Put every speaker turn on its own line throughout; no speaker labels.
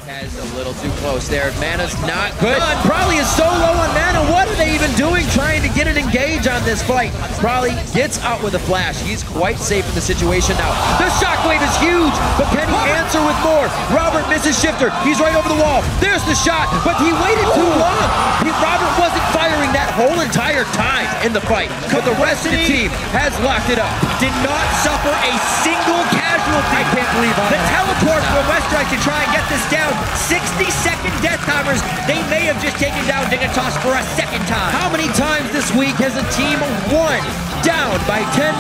Has a little too close there. Mana's not good. Probably is so low on mana. What are they even doing trying to get an engage on this fight? Probably gets out with a flash. He's quite safe in the situation now. The shockwave is huge, but can he answer with more? Robert misses Shiphtur. He's right over the wall. There's the shot, but he waited too long. Robert wasn't firing that whole entire time in the fight, but the rest of the team has locked it up.
Did not suffer a single casualty.
I can't believe
the teleport from Westrice to try and get this down. 60-second death timers. They may have just taken down Dignitas for a second time.
How many times this week has a team won down by 10,000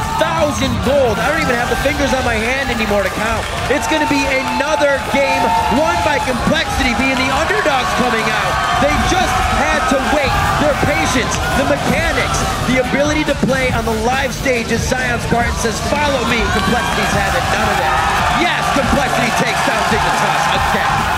gold? I don't even have the fingers on my hand anymore to count. It's going to be another game won by Complexity, being the underdogs coming out. They just had to wait. Their patience, the mechanics, the ability to play on the live stage as Zion Spartan says, follow me. Complexity's had it. None of that. Yes, Complexity takes down Dignitas again.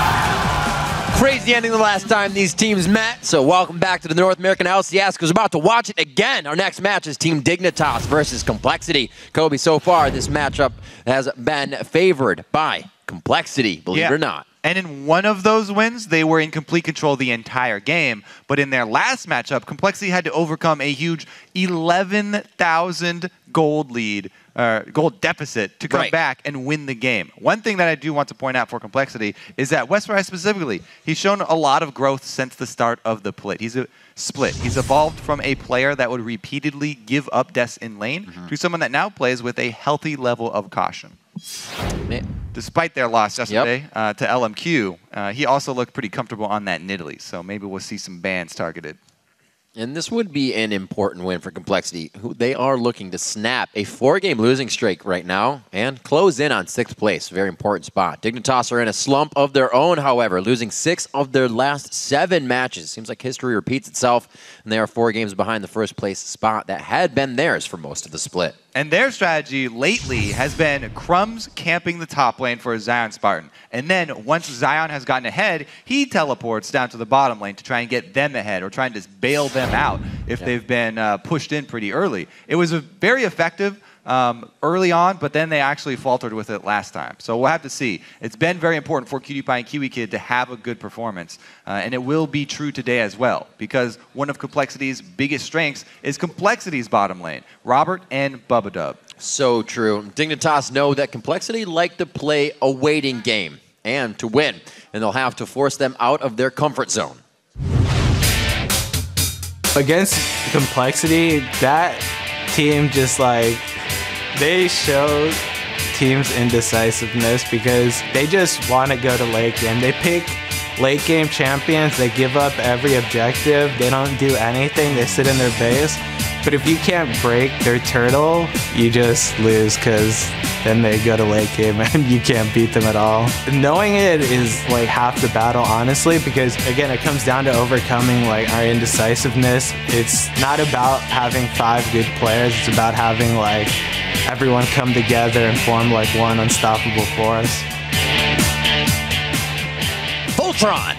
Crazy ending the last time these teams met. So welcome back to the North American LCS, because we're about to watch it again. Our next match is Team Dignitas versus Complexity. Kobe, so far this matchup has been favored by Complexity, believe it or not.
And in one of those wins, they were in complete control the entire game. But in their last matchup, Complexity had to overcome a huge 11,000 gold lead, gold deficit to come back and win the game. One thing that I do want to point out for Complexity is that Westrice specifically, he's shown a lot of growth since the start of the split. He's evolved from a player that would repeatedly give up deaths in lane to someone that now plays with a healthy level of caution. Despite their loss yesterday to LMQ, he also looked pretty comfortable on that Nidalee, so maybe we'll see some bans targeted.
And this would be an important win for Complexity, who they are looking to snap a 4-game losing streak right now and close in on 6th place. Very important spot. Dignitas are in a slump of their own, however, losing 6 of their last 7 matches. Seems like history repeats itself, and they are 4 games behind the 1st place spot that had been theirs for most of the split.
And their strategy lately has been Crumbzz camping the top lane for Zion Spartan. And then once Zion has gotten ahead, he teleports down to the bottom lane to try and get them ahead or trying to bail them out if they've been pushed in pretty early. It was very effective early on, but then they actually faltered with it last time. So we'll have to see. It's been very important for QDPie and KiWiKiD to have a good performance, and it will be true today as well, because one of Complexity's biggest strengths is Complexity's bottom lane, Robert and Bubbadub.
So true. Dignitas know that Complexity like to play a waiting game and to win, and they'll have to force them out of their comfort zone.
Against Complexity, that team just like, they showed teams' indecisiveness because they just want to go to late game. They pick late game champions, they give up every objective, they don't do anything, they sit in their base. But if you can't break their turtle, you just lose, because then they go to late game and you can't beat them at all. Knowing it is like half the battle, honestly, because again, it comes down to overcoming like our indecisiveness. It's not about having 5 good players, it's about having like everyone come together and form like one unstoppable force.
Voltron!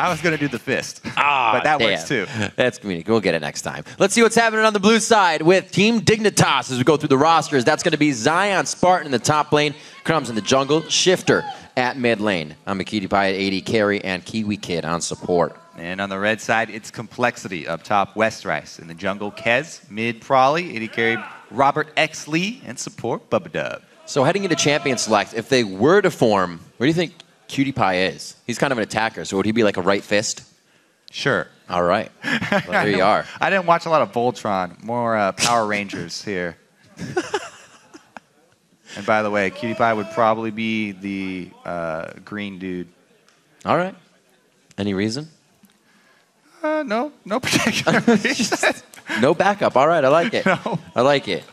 I was going to do the fist, but that works too.
That's community. We'll get it next time. Let's see what's happening on the blue side with Team Dignitas as we go through the rosters. That's going to be Zion Spartan in the top lane, Crumbzz in the jungle, Shiphtur at mid lane. I'm Imaqtpie at AD carry, and KiWiKiD on support.
And on the red side, it's Complexity up top, Westrice. In the jungle, Kez, mid Prolly, AD carry, ROBERTxLEE, and support, Bubbadub.
So heading into Champion Select, if they were to form, where do you think QDPie is? He's kind of an attacker, so would he be like a right fist?
Sure.
All right. Well, there you are.
I didn't watch a lot of Voltron, more Power Rangers here. And by the way, QDPie would probably be the green dude.
All right. Any reason?
No particular reason.
No backup. All right, I like it.
No.
I like it.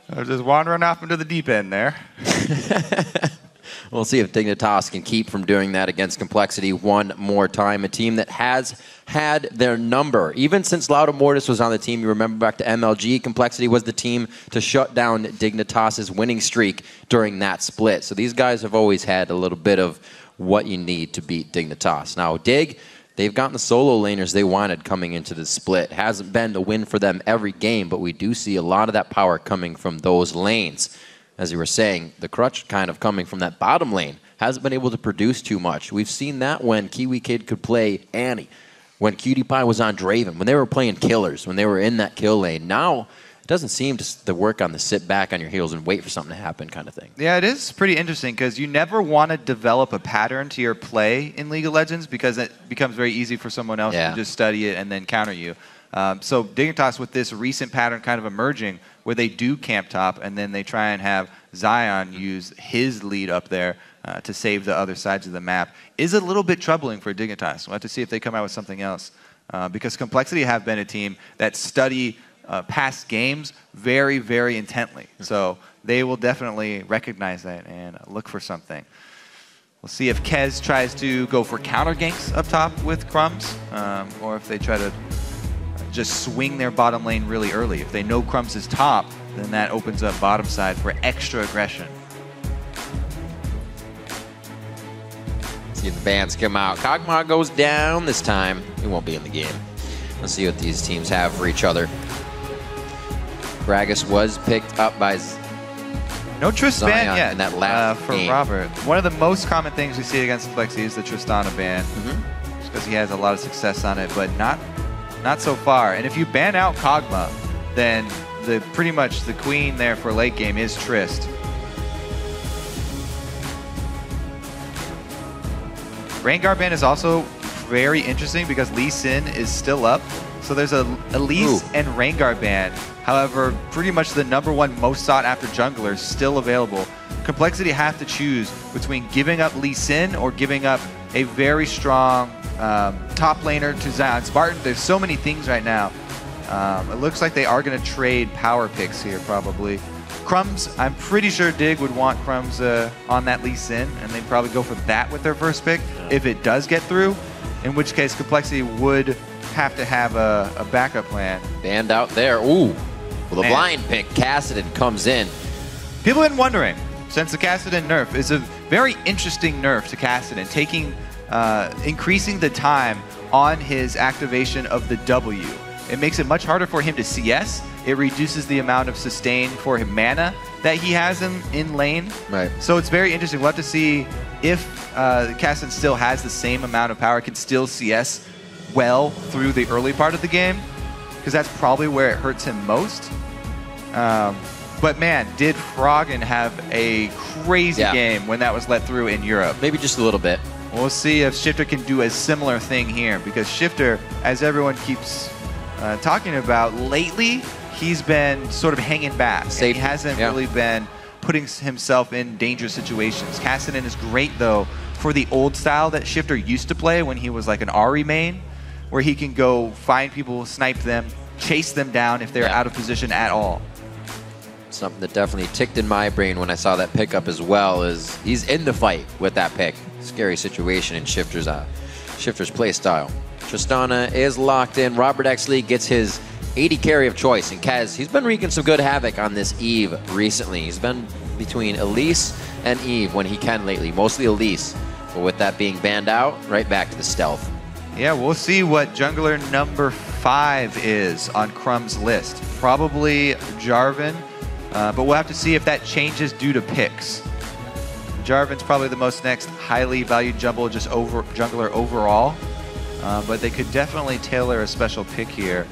I was just wandering off into the deep end there.
We'll see if Dignitas can keep from doing that against Complexity one more time. A team that has had their number. Even since Lauda Mortis was on the team, you remember back to MLG, Complexity was the team to shut down Dignitas' winning streak during that split. So these guys have always had a little bit of what you need to beat Dignitas. Now, Dig, they've gotten the solo laners they wanted coming into the split. Hasn't been the win for them every game, but we do see a lot of that power coming from those lanes. as you were saying, the crutch kind of coming from that bottom lane hasn't been able to produce too much. We've seen that when KiWiKiD could play Annie, when QtPie was on Draven, when they were playing killers, when they were in that kill lane. Now, it doesn't seem to work on the sit back on your heels and wait for something to happen kind of thing.
Yeah, it is pretty interesting because you never want to develop a pattern to your play in League of Legends because it becomes very easy for someone else to just study it and then counter you. So Dignitas with this recent pattern kind of emerging where they do camp top and then they try and have Zion use his lead up there to save the other sides of the map is a little bit troubling for Dignitas. We'll have to see if they come out with something else because Complexity have been a team that study past games very, very intently. So they will definitely recognize that and look for something. We'll see if Kez tries to go for counter ganks up top with Crumbzz or if they try to just swing their bottom lane really early. If they know Crumbzz is top, then that opens up bottom side for extra aggression.
See the bans come out. Kog'Maw goes down this time. He won't be in the game. Let's see what these teams have for each other. Gragas was picked up by
no Trist ban yet
in that last
for
game.
Robert. One of the most common things we see against Complexity is the Tristana ban. Just because he has a lot of success on it, but not so far. And if you ban out Kog'Maw, then pretty much the queen there for late game is Trist. Rengar ban is also very interesting because Lee Sin is still up. So there's a Elise and Rengar ban. However, pretty much the #1 most sought after jungler is still available. Complexity have to choose between giving up Lee Sin or giving up a very strong top laner to Zion. Spartan, there's so many things right now. It looks like they are going to trade power picks here probably. Crumbzz, I'm pretty sure Dig would want Crumbzz on that Lee Sin, and they'd probably go for that with their first pick if it does get through, in which case Complexity would have to have a backup plan.
Banned out there. Ooh. Well, the blind pick, Kassadin, comes in.
People have been wondering, since the Kassadin nerf is a very interesting nerf to Kassadin, increasing the time on his activation of the W. It makes it much harder for him to CS. It reduces the amount of sustain for him mana that he has in lane.
Right.
So it's very interesting. We'll have to see if Kassadin still has the same amount of power, can still CS well through the early part of the game, because that's probably where it hurts him most. But man, did Froggen have a crazy game when that was let through in Europe.
Maybe just a little bit.
We'll see if Shiphtur can do a similar thing here, because Shiphtur, as everyone keeps talking about, lately he's been sort of hanging back. He hasn't really been putting himself in dangerous situations. Kassadin is great though for the old style that Shiphtur used to play when he was like an Ahri main, where he can go find people, snipe them, chase them down if they're out of position at all.
Something that definitely ticked in my brain when I saw that pickup as well is he's in the fight with that pick. Scary situation in Shiphtur's play style. Tristana is locked in. ROBERTxLEE gets his 80 carry of choice. And Kez, he's been wreaking some good havoc on this Eve recently. He's been between Elise and Eve when he can lately. Mostly Elise. But with that being banned out, right back to the stealth.
Yeah, we'll see what jungler number 5 is on Crumbz's list. Probably Jarvan, but we'll have to see if that changes due to picks. Jarvan's probably the most next highly valued jungler overall, but they could definitely tailor a special pick here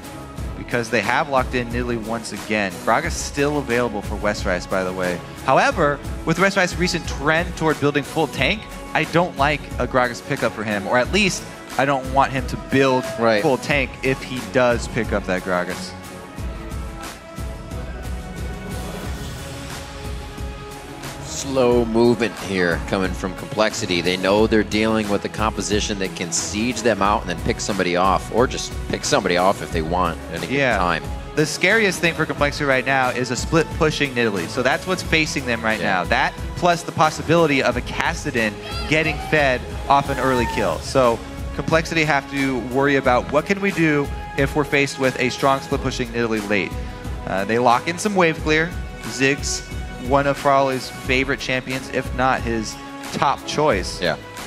because they have locked in Nidalee once again. Gragas still available for Westrice, by the way. However, with Westrice's recent trend toward building full tank, I don't like a Gragas pickup for him, or at least I don't want him to build full tank if he does pick up that Gragas.
Slow movement here coming from Complexity. They know they're dealing with a composition that can siege them out and then pick somebody off, or just pick somebody off if they want at any given time.
The scariest thing for Complexity right now is a split pushing Nidalee. So that's what's facing them right now. That plus the possibility of a Kassadin getting fed off an early kill. So Complexity have to worry about what can we do if we're faced with a strong split pushing Nidalee late. They lock in some wave clear. Ziggs, one of Farley's favorite champions, if not his top choice.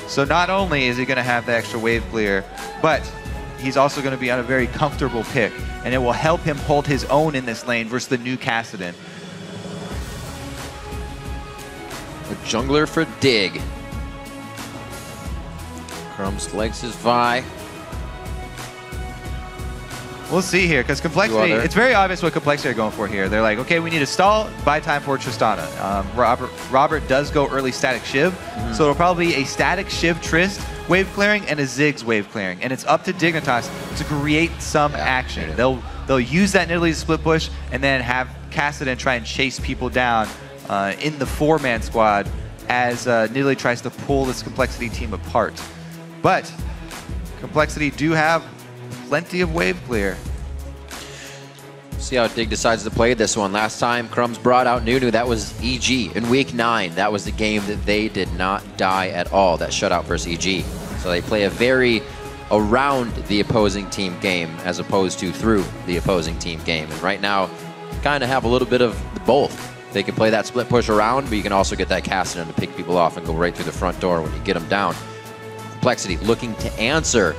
So not only is he going to have the extra wave clear, but he's also going to be on a very comfortable pick, and it will help him hold his own in this lane versus the new Kassadin.
jungler for Dig. Crumbzz legs his Vi.
We'll see here, because Complexity, it's very obvious what Complexity are going for here. They're like, okay, we need to stall, buy time for Tristana. Robert does go early static Shiv, so it'll probably be a static Shiv Trist wave clearing and a Ziggs wave clearing. And it's up to Dignitas to create some action. They'll use that Nidalee split push and then have Kassadin try and chase people down in the 4-man squad as Nidalee tries to pull this Complexity team apart. But Complexity do have plenty of wave clear.
See how Dig decides to play this one. Last time Crumbzz brought out Nunu, that was EG in week 9. That was the game that they did not die at all, that shutout versus EG. So they play a very around the opposing team game as opposed to through the opposing team game. And right now, kind of have a little bit of both. They can play that split push around, but you can also get that Kassadin to pick people off and go right through the front door when you get them down. Complexity looking to answer,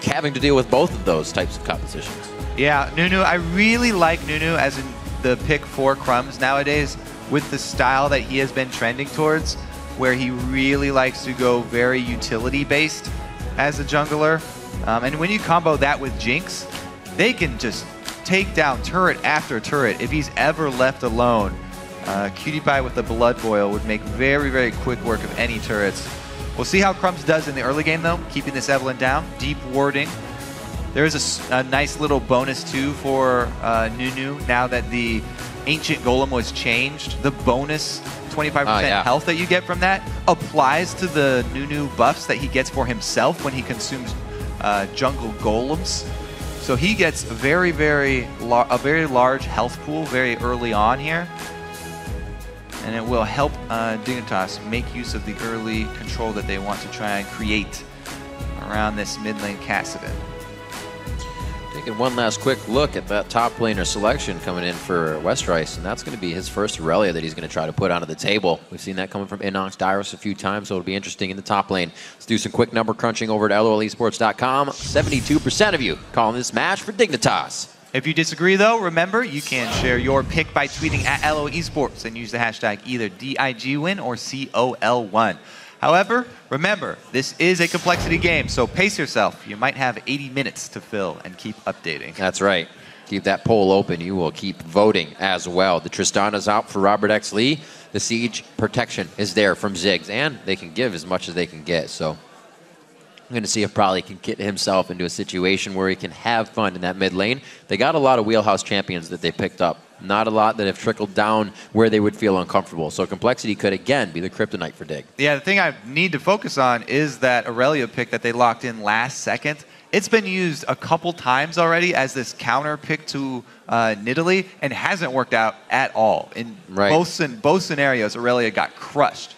having to deal with both of those types of compositions.
Yeah, Nunu, I really like Nunu as in the pick for Crumbzz nowadays with the style that he has been trending towards, where he really likes to go very utility-based as a jungler. And when you combo that with Jinx, they can just take down turret after turret. If he's ever left alone, KiWiKiD with the Blood Boil would make very, very quick work of any turrets. We'll see how Crumbzz does in the early game, though, keeping this Evelynn down. Deep warding. There is a nice little bonus, too, for Nunu now that the Ancient Golem was changed. The bonus 25% health that you get from that applies to the Nunu buffs that he gets for himself when he consumes jungle golems. So he gets a very large health pool very early on here. And it will help Dignitas make use of the early control that they want to try and create around this mid lane Kassadin.
Taking one last quick look at that top laner selection coming in for Westrice, and that's going to be his first Aurelia that he's going to try to put onto the table. We've seen that coming from Inox a few times, so it'll be interesting in the top lane. Let's do some quick number crunching over at LOLesports.com. 72% of you calling this match for Dignitas.
If you disagree, though, remember, you can share your pick by tweeting at LO Esports and use the hashtag either DIGWin or COL1. However, remember, this is a Complexity game, so pace yourself. You might have 80 minutes to fill and keep updating.
That's right. Keep that poll open. You will keep voting as well. The Tristana's out for ROBERTxLEE. The Siege protection is there from Ziggs, and they can give as much as they can get, so I'm going to see if Probably can get himself into a situation where he can have fun in that mid lane. They got a lot of wheelhouse champions that they picked up. Not a lot that have trickled down where they would feel uncomfortable. So Complexity could, again, be the kryptonite for Dig.
Yeah, the thing I need to focus on is that Aurelia pick that they locked in last second. It's been used a couple times already as this counter pick to Nidalee and hasn't worked out at all. In both scenarios, Aurelia got crushed.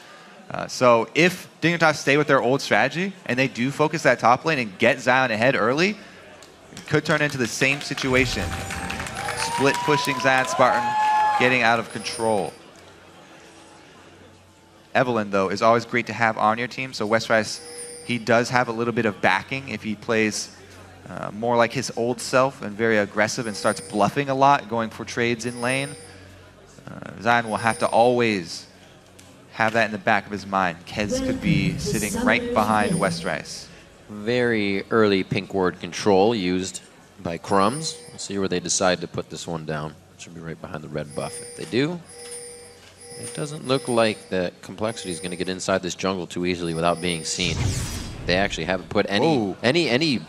So if Dignitas stay with their old strategy and they do focus that top lane and get Zion ahead early, it could turn into the same situation. Split pushing Zion Spartan, getting out of control. Evelynn, though, is always great to have on your team. So Westrice, he does have a little bit of backing if he plays more like his old self and very aggressive and starts bluffing a lot, going for trades in lane. Zion will have to always have that in the back of his mind. Kez could be sitting right behind Westrice.
Very early pink ward control used by Crumbzz. We'll see where they decide to put this one down. It should be right behind the red buff. If they do, it doesn't look like that Complexity is going to get inside this jungle too easily without being seen. They actually haven't put any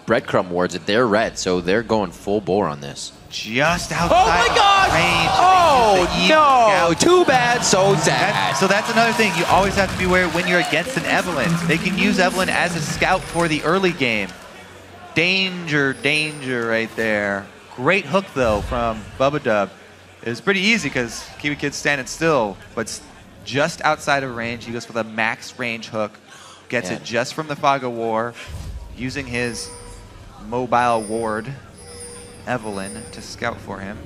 breadcrumb wards at their red, so they're going full bore on this.
Just outside
my God!
range.
Oh, no! Too bad, so sad.
So that's another thing. You always have to be aware when you're against an Evelynn. They can use Evelynn as a scout for the early game. Danger, danger right there. Great hook, though, from Bubbadub. It was pretty easy because KiWiKiD's standing still, but just outside of range. He goes for the max range hook. Gets it just from the Fog of War, using his mobile ward, Evelynn, to scout for him.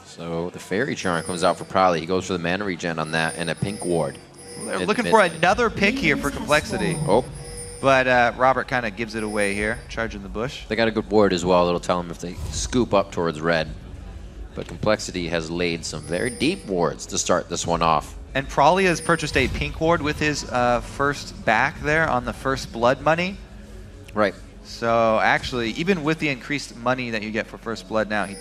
So the Fairy Charm comes out for Probably. He goes for the mana regen on that and a pink ward.
They're looking for another pick here for Complexity.
Oh.
But Robert kind of gives it away here, charging the bush.
They got a good ward as well. It'll tell them if they scoop up towards red. But Complexity has laid some very deep wards to start this one off.
And Prawley has purchased a pink ward with his first back there on the first blood money.
Right.
So actually, even with the increased money that you get for first blood now, he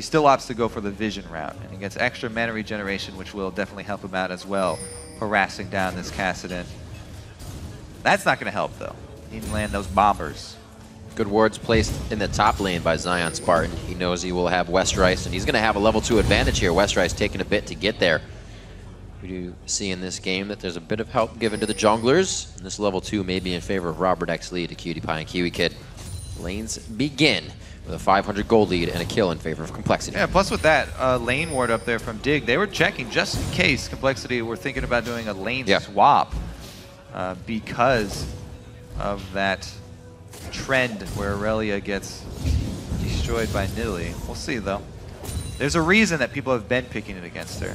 still opts to go for the vision route. And he gets extra mana regeneration, which will definitely help him out as well, harassing down this Kassadin. That's not going to help, though. He can land those bombers.
Good wards placed in the top lane by Zion Spartan. He knows he will have Westrice, and he's going to have a level 2 advantage here. Westrice taking a bit to get there. We do see in this game that there's a bit of help given to the junglers. And this level 2 may be in favor of ROBERTxLEE to QtPie and KiWiKiD. Lanes begin with a 500 gold lead and a kill in favor of Complexity.
Yeah, plus with that lane ward up there from Dig, they were checking just in case Complexity were thinking about doing a lane swap because of that trend where Aurelia gets destroyed by Nilly. We'll see, though. There's a reason that people have been picking it against her.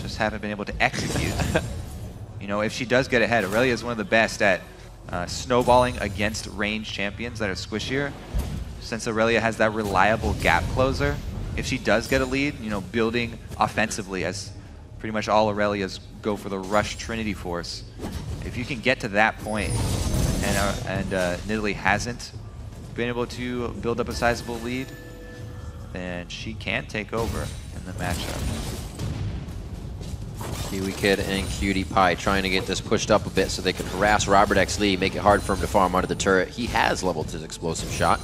Just haven't been able to execute. You know, if she does get ahead, Aurelia is one of the best at snowballing against ranged champions that are squishier. Since Aurelia has that reliable gap closer, if she does get a lead, you know, building offensively, as pretty much all Aurelias go for the rush Trinity Force. If you can get to that point, and Nidalee hasn't been able to build up a sizable lead, then she can take over in the matchup.
KiWiKiD and QtPie trying to get this pushed up a bit so they can harass ROBERTxLEE, make it hard for him to farm under the turret. He has leveled his explosive shot,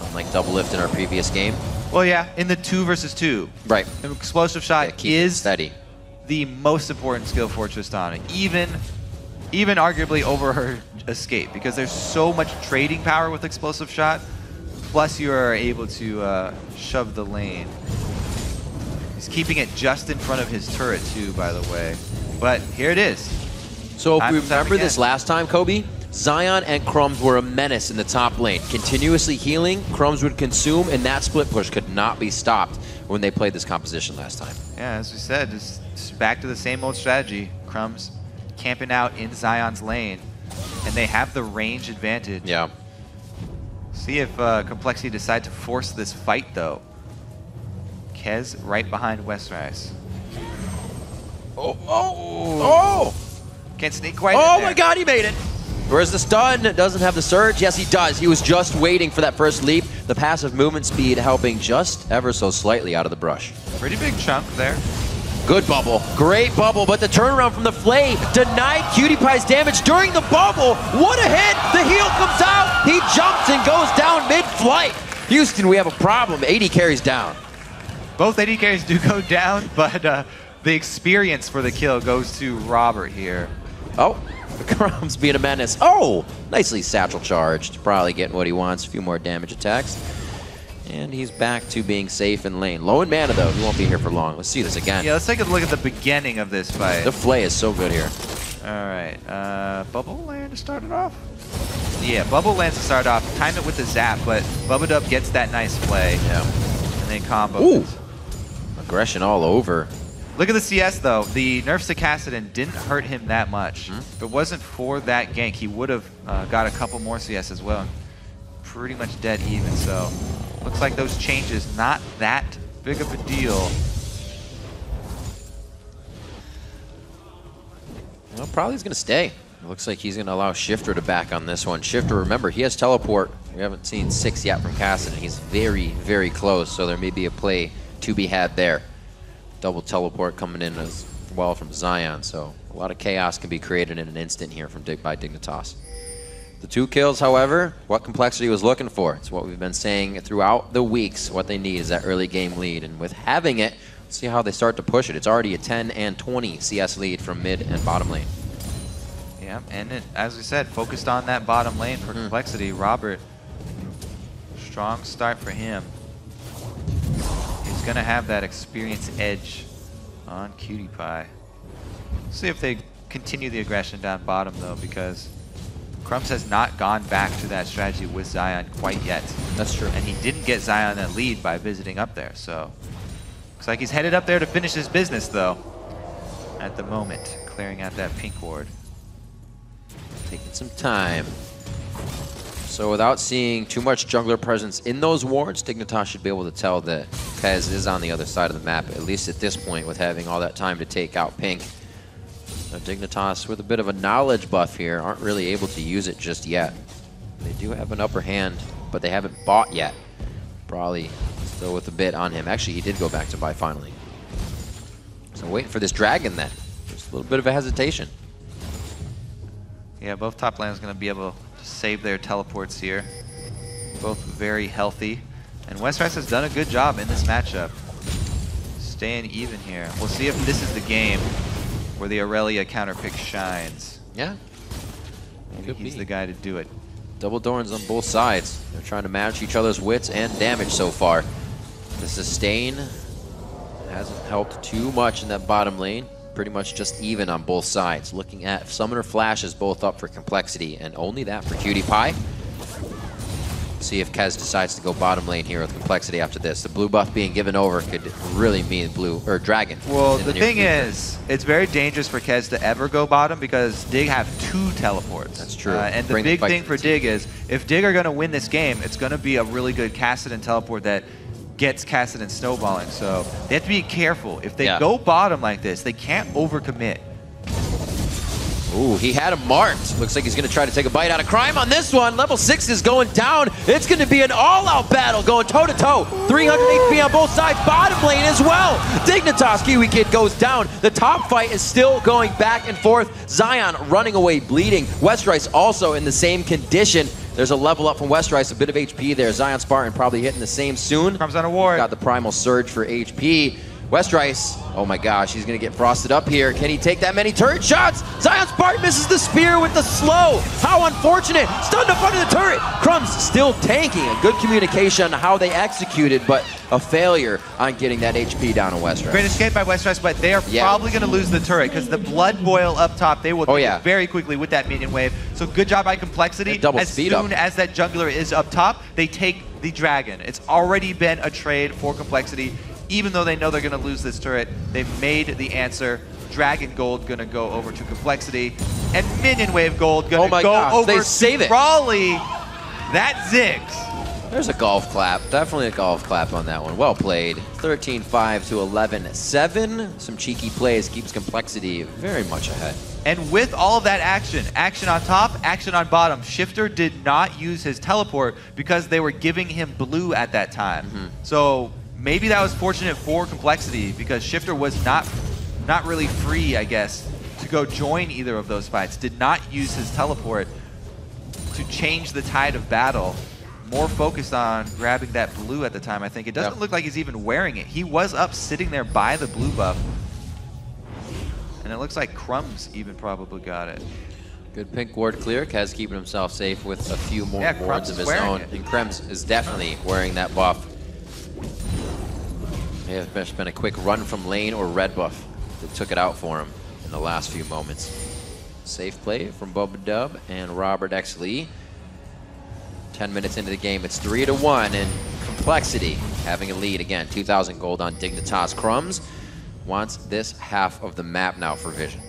unlike double lift in our previous game.
Well, yeah, in the 2 versus 2.
Right.
The explosive shot is
steady.
The most important skill for Tristana, even arguably over her escape, because there's so much trading power with explosive shot, plus you are able to shove the lane. He's keeping it just in front of his turret too, by the way. But here it is.
So if we remember this last time, Kobe, Zion and Crumbzz were a menace in the top lane. Continuously healing, Crumbzz would consume, and that split push could not be stopped when they played this composition last time.
Yeah, as we said, just back to the same old strategy. Crumbzz camping out in Zion's lane, and they have the range advantage.
Yeah.
See if Complexity decide to force this fight, though. Kez right behind Westrice.
Oh!
Can't sneak quite in
Oh
there.
my god, he made it! Whereas the stun doesn't have the surge. Yes, he does. He was just waiting for that first leap. The passive movement speed helping just ever so slightly out of the brush.
Pretty big chunk there.
Good bubble. Great bubble, but the turnaround from the Flay denied QtPie's damage during the bubble. What a hit! The heal comes out. He jumps and goes down mid-flight. Houston, we have a problem. 80 carries down.
Both AD carries do go down, but the experience for the kill goes to Robert here.
Oh, Crumbzz being a menace. Oh, nicely satchel charged. Probably getting what he wants. A few more damage attacks. And he's back to being safe in lane. Low in mana, though. He won't be here for long. Let's see this again.
Yeah, let's take a look at the beginning of this fight.
The Flay is so good here.
All right. Bubble Land to start it off? Yeah, Bubble Land to start off. Time it with the zap, but Bubbadub gets that nice play.
Yeah.
And then combo.
Ooh. Aggression all over.
Look at the CS, though. The nerfs to Kassadin didn't hurt him that much. If it wasn't for that gank, he would have got a couple more CS as well. Pretty much dead even, so looks like those changes, not that big of a deal.
Well, probably he's going to stay. It looks like he's going to allow Shiphtur to back on this one. Shiphtur, remember, he has teleport. We haven't seen 6 yet from Kassadin. He's very, very close, so there may be a play to be had there. Double teleport coming in as well from Zion, so a lot of chaos can be created in an instant here by Dignitas. The 2 kills, however, what Complexity was looking for. It's what we've been saying throughout the weeks. What they need is that early game lead, and with having it, let's see how they start to push it. It's already a 10 and 20 CS lead from mid and bottom lane.
Yeah, and as we said, focused on that bottom lane for Complexity. Robert, strong start for him. He's going to have that experience edge on QtPie. See if they continue the aggression down bottom, though, because Crumbzz has not gone back to that strategy with Zion quite yet.
That's true.
And he didn't get Zion that lead by visiting up there, so looks like he's headed up there to finish his business, though, at the moment, clearing out that pink ward.
Taking some time. So without seeing too much jungler presence in those wards, Dignitas should be able to tell that Pez is on the other side of the map, at least at this point, with having all that time to take out Pink. So Dignitas with a bit of a knowledge buff here, aren't really able to use it just yet. They do have an upper hand, but they haven't bought yet. Probably still with a bit on him. Actually, he did go back to buy finally. So waiting for this dragon then. Just a little bit of a hesitation.
Yeah, both top lanes going to be able to save their teleports here. Both very healthy. And Westrice has done a good job in this matchup. Staying even here. We'll see if this is the game where the Aurelia counter pick shines.
Yeah.
Maybe he's the guy to do it.
Double Dorns on both sides. They're trying to match each other's wits and damage so far. The sustain hasn't helped too much in that bottom lane. Pretty much just even on both sides. Looking at Summoner Flashes both up for Complexity, and only that for KiWiKiD. See if Kez decides to go bottom lane here with Complexity after this. The blue buff being given over could really mean blue or dragon.
Well, the thing is, it's very dangerous for Kez to ever go bottom because Dig have 2 teleports.
That's true.
And the big thing for Dig is, if Dig are going to win this game, it's going to be a really good Kassadin teleport that gets Kassadin snowballing. So they have to be careful. If they go bottom like this, they can't overcommit.
Ooh, he had him marked. Looks like he's going to try to take a bite out of Crime on this one. Level 6 is going down. It's going to be an all-out battle going toe-to-toe. 300 HP on both sides. Bottom lane as well. Dignitas, KiWiKiD goes down. The top fight is still going back and forth. Zion running away bleeding. Westrice also in the same condition. There's a level up from Westrice, a bit of HP there. Zion Spartan probably hitting the same soon.
Comes on a ward.
Got the Primal Surge for HP. Westrice, oh my gosh, he's going to get frosted up here. Can he take that many turret shots? Zion Spartan misses the spear with the slow. How unfortunate. Stunned up under the turret. Crumbzz still tanking. A good communication on how they executed, but a failure on getting that HP down on Westrice.
Great escape by Westrice, but they are probably going to lose the turret because the blood boil up top, they will take it very quickly with that minion wave. So good job by Complexity. As soon as that jungler is up top, they take the dragon. It's already been a trade for Complexity. Even though they know they're going to lose this turret, they've made the answer. Dragon Gold going to go over to Complexity. And Minion Wave Gold going to go over to Crawley. That zigs.
There's a golf clap. Definitely a golf clap on that one. Well played. 13-5 to 11-7. Some cheeky plays keeps Complexity very much ahead.
And with all of that action, action on top, action on bottom, Shiphtur did not use his teleport because they were giving him blue at that time. So maybe that was fortunate for Complexity because Shiphtur was not really free, I guess, to go join either of those fights. Did not use his teleport to change the tide of battle. More focused on grabbing that blue at the time, I think. It doesn't look like he's even wearing it. He was up sitting there by the blue buff. And it looks like Crumbzz even probably got it.
Good pink ward clear. Kez keeping himself safe with a few more wards of his own. And Crumbzz is definitely wearing that buff. May have best been a quick run from lane or red buff that took it out for him in the last few moments. Safe play from Bubbadub and ROBERTxLEE. 10 minutes into the game, it's 3-1, and Complexity having a lead again. 2,000 gold on Dignitas. Crumbzz wants this half of the map now for Vision.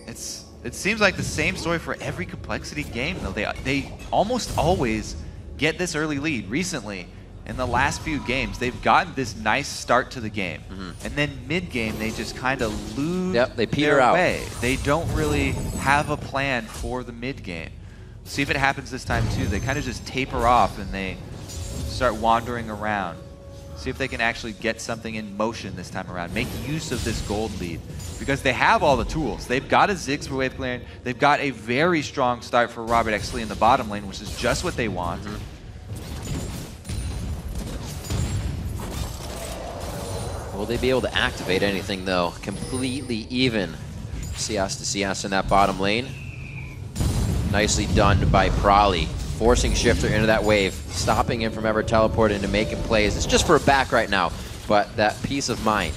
It seems like the same story for every Complexity game, though. They almost always get this early lead. Recently, in the last few games, they've gotten this nice start to the game. And then mid-game, they just kind of lose
they peter out.
way. They don't really have a plan for the mid-game. See if it happens this time, too. They kind of just taper off and they start wandering around. See if they can actually get something in motion this time around. Make use of this gold lead. Because they have all the tools. They've got a Ziggs for wave clearing. They've got a very strong start for ROBERTxLEE in the bottom lane, which is just what they want.
Will they be able to activate anything, though? Completely even. CS to CS in that bottom lane. Nicely done by Prolly. Forcing Shiphtur into that wave. Stopping him from ever teleporting to making plays. It's just for a back right now, but that peace of mind.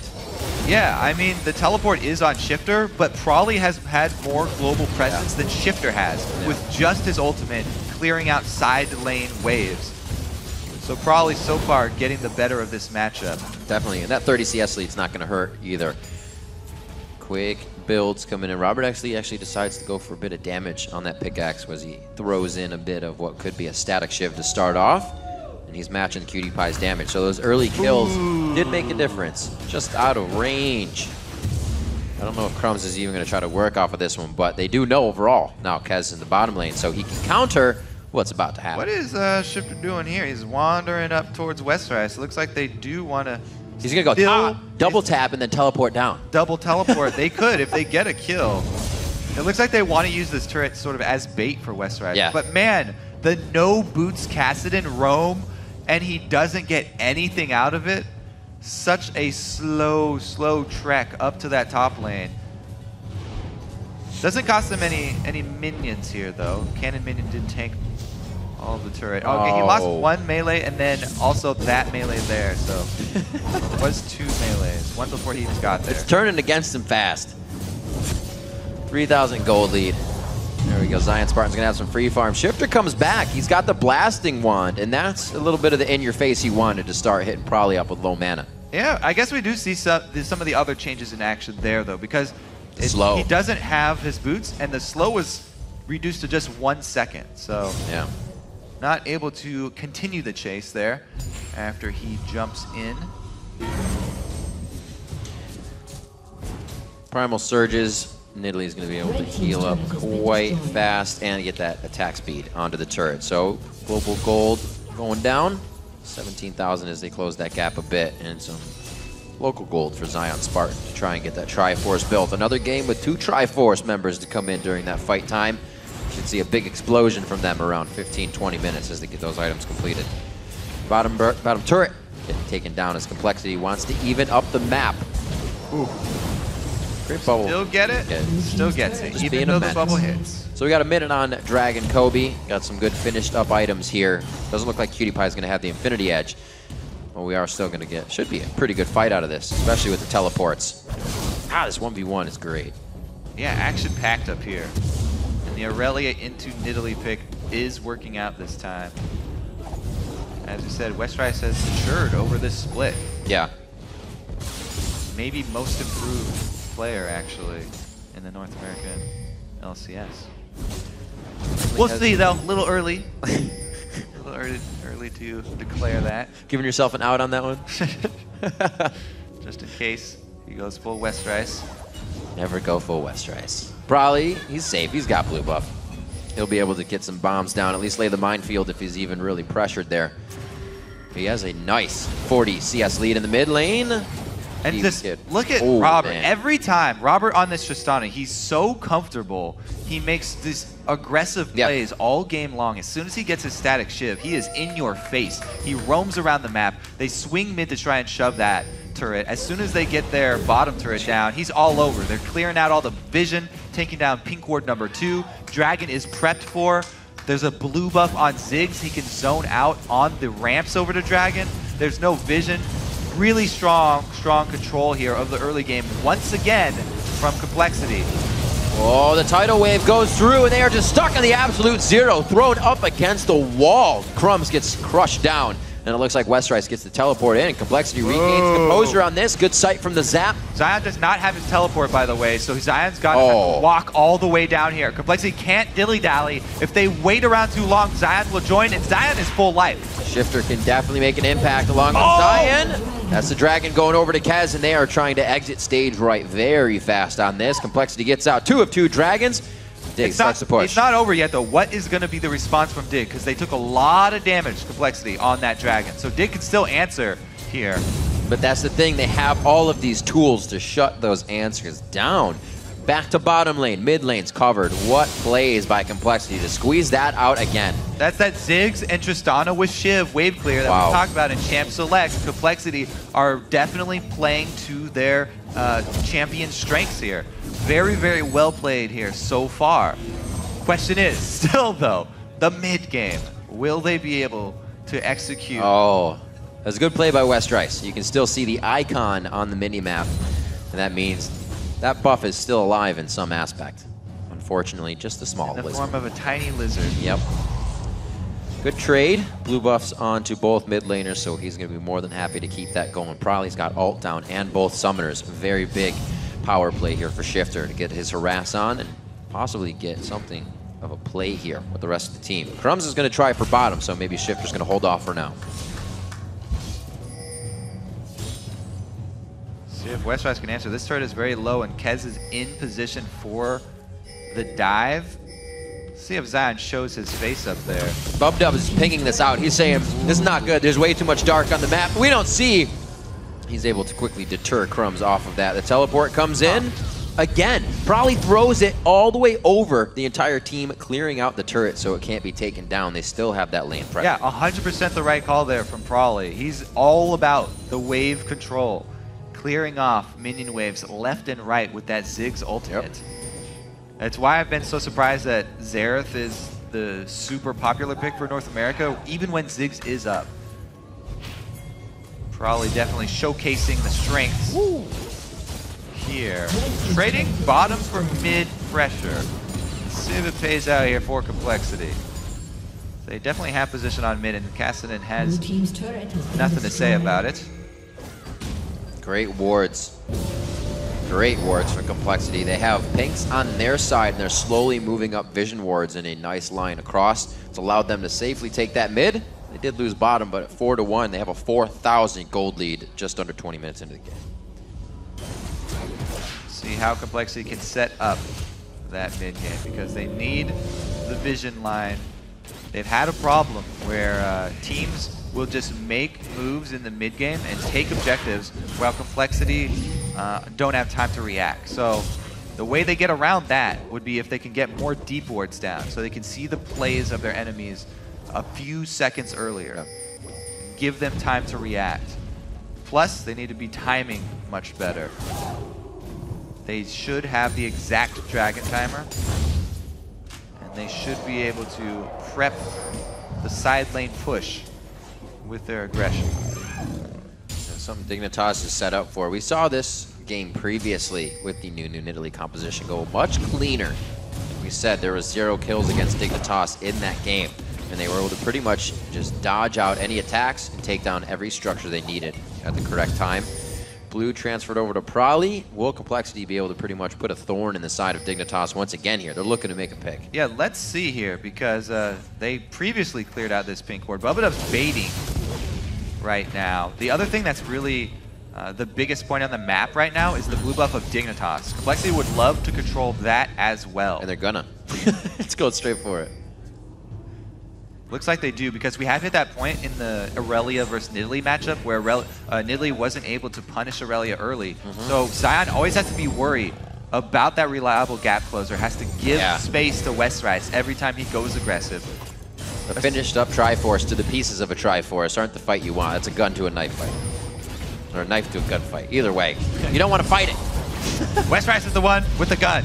Yeah, I mean, the teleport is on Shiphtur, but Prolly has had more global presence than Shiphtur has, with just his ultimate clearing out side lane waves. So Prolly so far getting the better of this matchup.
Definitely, and that 30 CS lead's not going to hurt either. Quick builds coming in. ROBERTxLEE actually decides to go for a bit of damage on that pickaxe as he throws in a bit of what could be a static shiv to start off. and he's matching KiWiKiD's damage. So those early kills did make a difference. Just out of range. I don't know if Crumbzz is even going to try to work off of this one, but they do know overall. Now KEZ in the bottom lane, so he can counter what's about to happen.
What is Shiphtur doing here? He's wandering up towards Westrice. It looks like they do want to...
He's going to go top, double tap, and then teleport down.
Double teleport. They could if they get a kill. It looks like they want to use this turret sort of as bait for Westrice.
Yeah.
But man, the no boots Kassadin roam, and he doesn't get anything out of it. Such a slow trek up to that top lane. Doesn't cost them any minions here though. Cannon minion did tank all of the turret. Okay, he lost one melee and then also that melee there. So it was 2 melees. One before he even got there.
It's turning against him fast. 3,000 gold lead. There we go. Zion Spartan's gonna have some free farm. Shiphtur comes back. He's got the blasting wand, and that's a little bit of the in-your-face he wanted to start hitting probably up with low mana.
Yeah, I guess we do see some of the other changes in action there, though, because
slow.
He doesn't have his boots, and the slow was reduced to just 1 second. So
yeah,
not able to continue the chase there after he jumps in.
Primal surges. Nidalee is going to be able to heal up quite fast and get that attack speed onto the turret. So global gold going down. 17,000 as they close that gap a bit, and some local gold for Zion Spartan to try and get that Triforce built. Another game with 2 Triforce members to come in during that fight time. Should see a big explosion from them around 15-20 minutes as they get those items completed. Bottom turret getting taken down as Complexity wants to even up the map. Ooh. Great bubble.
Still get it? Still gets it,
Just
even though the bubble hits.
So we got a minute on Dragon Kobe. Got some good finished up items here. Doesn't look like KiWiKiD is going to have the Infinity Edge. But we are still going to get, should be a pretty good fight out of this, especially with the teleports. This 1v1 is great.
Yeah, action-packed up here. And the Aurelia into Nidalee pick is working out this time. As we said, Westrice has matured over this split.
Yeah.
Maybe most improved player, actually, in the North American LCS. We'll see, though. A little early. A little early to declare that.
Giving yourself an out on that one?
Just in case he goes full Westrice.
Never go full Westrice. Probably, he's safe. He's got blue buff. He'll be able to get some bombs down, at least lay the minefield if he's even really pressured there. He has a nice 40 CS lead in the mid lane.
And just look at Robert. Man. Every time, Robert on this Tristana, he's so comfortable. He makes these aggressive plays all game long. As soon as he gets his static shiv, he is in your face. He roams around the map. They swing mid to try and shove that turret. As soon as they get their bottom turret down, he's all over. They're clearing out all the vision, taking down pink ward number 2. Dragon is prepped for. There's a blue buff on Ziggs. He can zone out on the ramps over to Dragon. There's no vision. Really strong control here of the early game once again from Complexity.
Oh, the tidal wave goes through and they are just stuck on the absolute zero, thrown up against the wall. Crumbzz gets crushed down. And it looks like Westrice gets the teleport in. Complexity regains composure on this. Good sight from the zap.
Zion does not have his teleport, by the way, so Zion's got to walk all the way down here. Complexity can't dilly-dally. If they wait around too long, Zion will join, and Zion is full life.
Shiphtur can definitely make an impact along with Zion. That's the Dragon going over to KEZ, and they are trying to exit stage right very fast on this. Complexity gets out 2 of 2 Dragons. Dig starts to push.
It's not over yet, though. What is going to be the response from Dig? Because they took a lot of damage, Complexity, on that Dragon. So Dig can still answer here.
But that's the thing. They have all of these tools to shut those answers down. Back to bottom lane. Mid lane's covered. What plays by Complexity to squeeze that out again?
That's that Ziggs and Tristana with Shiv wave clear that we talked about in Champ Select. Complexity are definitely playing to their champion strengths here. Very, very well played here so far. Question is, still though, the mid game. Will they be able to execute?
Oh, that's a good play by Westrice. You can still see the icon on the mini-map, and that means that buff is still alive in some aspect. Unfortunately, just a small
lizard. In the form of a tiny lizard.
Yep. Good trade. Blue buffs onto both mid laners, so he's going to be more than happy to keep that going. Probably's got ult down and both summoners. Very big power play here for Shiphtur to get his harass on and possibly get something of a play here with the rest of the team. Crumbzz is going to try for bottom, so maybe Shiphtur's going to hold off for now.
See if Westrice can answer. This turret is very low, and Kez is in position for the dive. See if Zion shows his face up there.
Bubbadub is pinging this out. He's saying, this is not good. There's way too much dark on the map. We don't see. He's able to quickly deter Crumbzz off of that. The teleport comes in. Again, probably throws it all the way over the entire team, clearing out the turret so it can't be taken down. They still have that lane pressure.
Yeah, 100% the right call there from Prawley. He's all about the wave control, clearing off minion waves left and right with that Ziggs ultimate.
Yep.
That's why I've been so surprised that Xerath is the super popular pick for North America, even when Ziggs is up. Probably definitely showcasing the strengths here. Trading bottom for mid pressure. Let's see if it pays out here for Complexity. They definitely have position on mid, and Cassidy has nothing to say about it.
Great wards. Great wards for Complexity. They have pinks on their side, and they're slowly moving up vision wards in a nice line across. It's allowed them to safely take that mid. They did lose bottom, but at 4-1, they have a 4,000 gold lead just under 20 minutes into the game.
See how Complexity can set up that mid game, because they need the vision line. They've had a problem where teams will just make moves in the mid game and take objectives while Complexity don't have time to react. So the way they get around that would be if they can get more deep wards down, so they can see the plays of their enemies a few seconds earlier. Give them time to react. Plus, they need to be timing much better. They should have the exact dragon timer, and they should be able to prep the side lane push with their aggression.
Something Dignitas is set up for. We saw this game previously with the new Italy composition go much cleaner. We said there was 0 kills against Dignitas in that game, and they were able to pretty much just dodge out any attacks and take down every structure they needed at the correct time. Blue transferred over to Prawley. Will Complexity be able to pretty much put a thorn in the side of Dignitas once again here? They're looking to make a pick.
Yeah, let's see here, because they previously cleared out this pink ward. Bubbadub's baiting right now. The other thing that's really the biggest point on the map right now is the blue buff of Dignitas. Complexity would love to control that as well.
And they're gonna. Let's go straight for it.
Looks like they do, because we have hit that point in the Aurelia versus Nidalee matchup where Nidalee wasn't able to punish Aurelia early. So Zion always has to be worried about that reliable gap closer, has to give space to Westrice every time he goes aggressive.
A finished up Triforce to the pieces of a Triforce aren't the fight you want. It's a gun to a knife fight. Or a knife to a gun fight. Either way, you don't want to fight it.
Westrice is the one with the gun.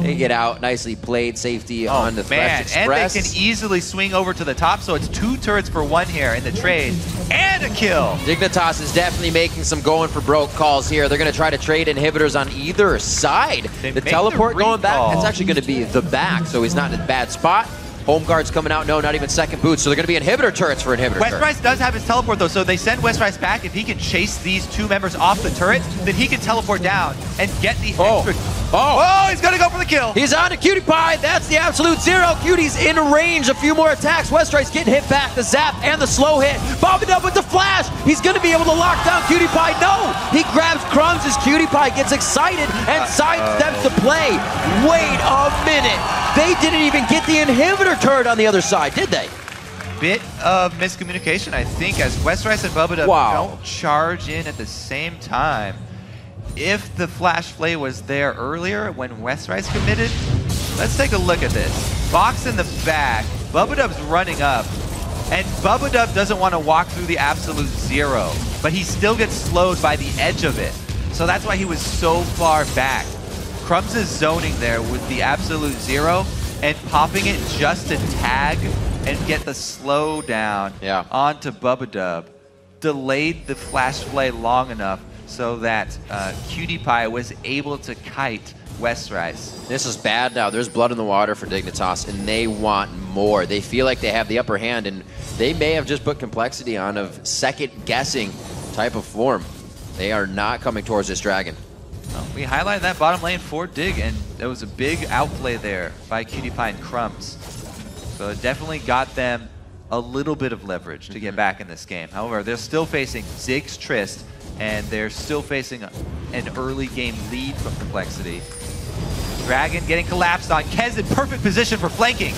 They get out, nicely played, safety on the Fresh Express.
And they can easily swing over to the top, so it's 2 turrets for 1 here in the trade, and a kill!
Dignitas is definitely making some going for broke calls here. They're going to try to trade inhibitors on either side. The teleport going back, it's actually going to be the back, so he's not in a bad spot. Home guard's coming out, no, not even second boot, so they're going to be inhibitor turrets for inhibitor
Westrice does have his teleport though, so they send Westrice back. If he can chase these 2 members off the turret, then he can teleport down and get the extra. Oh, he's going to go for the kill.
He's on to KiWiKiD. That's the absolute 0. Cuties in range. A few more attacks. Westrice getting hit back. The zap and the slow hit. Bubbadub with the flash. He's going to be able to lock down KiWiKiD. No! He grabs Crumbzz as KiWiKiD gets excited and sidesteps the play. Wait a minute. They didn't even get the inhibitor turret on the other side, did they?
Bit of miscommunication, I think, as Westrice and Bubbadub don't charge in at the same time. If the flash play was there earlier when Westrice committed, let's take a look at this. Box in the back, Bubbadub's running up, and Bubbadub doesn't want to walk through the absolute 0, but he still gets slowed by the edge of it. So that's why he was so far back. Crumbzz is zoning there with the absolute 0 and popping it just to tag and get the slow down onto Bubbadub. Delayed the flash play long enough so that KiWiKiD was able to kite Westrice.
This is bad now. There's blood in the water for Dignitas, and they want more. They feel like they have the upper hand, and they may have just put Complexity on a second-guessing type of form. They are not coming towards this dragon.
We highlighted that bottom lane for Dig, and there was a big outplay there by KiWiKiD and Crumbzz. So it definitely got them a little bit of leverage to get back in this game. However, they're still facing Ziggs Trist, and they're still facing an early game lead from Complexity. Dragon getting collapsed on. KiWiKiD in perfect position for flanking.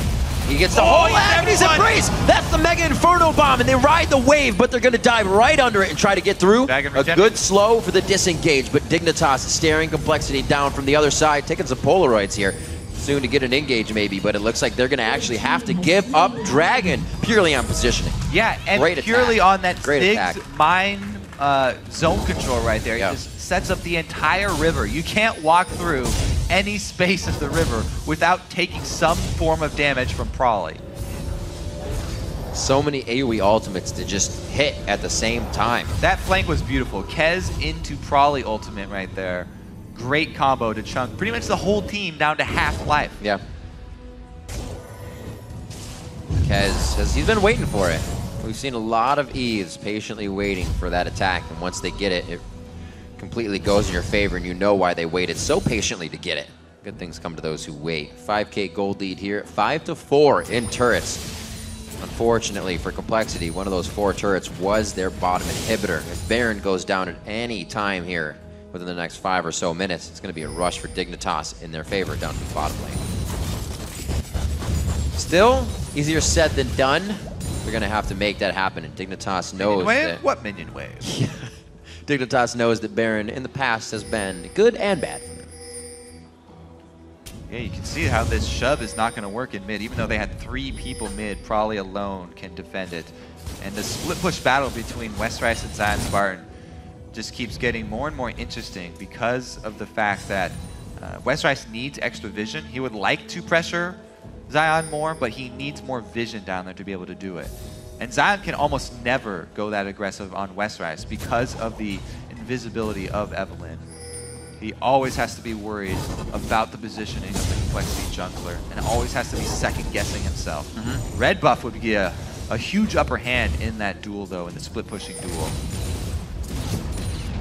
He gets the whole Agony's Embrace! That's the Mega Inferno Bomb, and they ride the wave, but they're going to dive right under it and try to get through. A good slow for the disengage, but Dignitas is staring Complexity down from the other side, taking some Polaroids here. Soon to get an engage maybe, but it looks like they're going to actually have to give up Dragon purely on positioning.
Yeah, and
Great
purely
attack.
on that
Great
Ziggs mine zone control right there.
Yeah.
It just sets up the entire river. You can't walk through any space of the river without taking some form of damage from Prawley.
So many AoE ultimates to just hit at the same time.
That flank was beautiful. KiWiKiD into Prawley ultimate right there. Great combo to chunk pretty much the whole team down to half life.
Yeah. KiWiKiD says he's been waiting for it. We've seen a lot of Eves patiently waiting for that attack, and once they get it, it completely goes in your favor, and you know why they waited so patiently to get it. Good things come to those who wait. 5K gold lead here, 5-4 in turrets. Unfortunately for Complexity, one of those 4 turrets was their bottom inhibitor. If Baron goes down at any time here within the next 5 or so minutes, it's going to be a rush for Dignitas in their favor down to the bottom lane. Still, easier said than done. They're going to have to make that happen, and Dignitas knows that...
What minion wave?
Dignitas knows that Baron in the past has been good and bad.
Yeah, you can see how this shove is not going to work in mid. Even though they had 3 people mid, Prawley alone can defend it. And the split push battle between Westrice and Zion Spartan just keeps getting more and more interesting because of the fact that Westrice needs extra vision. He would like to pressure Zion more, but he needs more vision down there to be able to do it. And Zion can almost never go that aggressive on Westrice because of the invisibility of Evelynn. He always has to be worried about the positioning of the Complexity jungler, and always has to be second-guessing himself. Red buff would be a huge upper hand in that duel, though, in the split-pushing duel.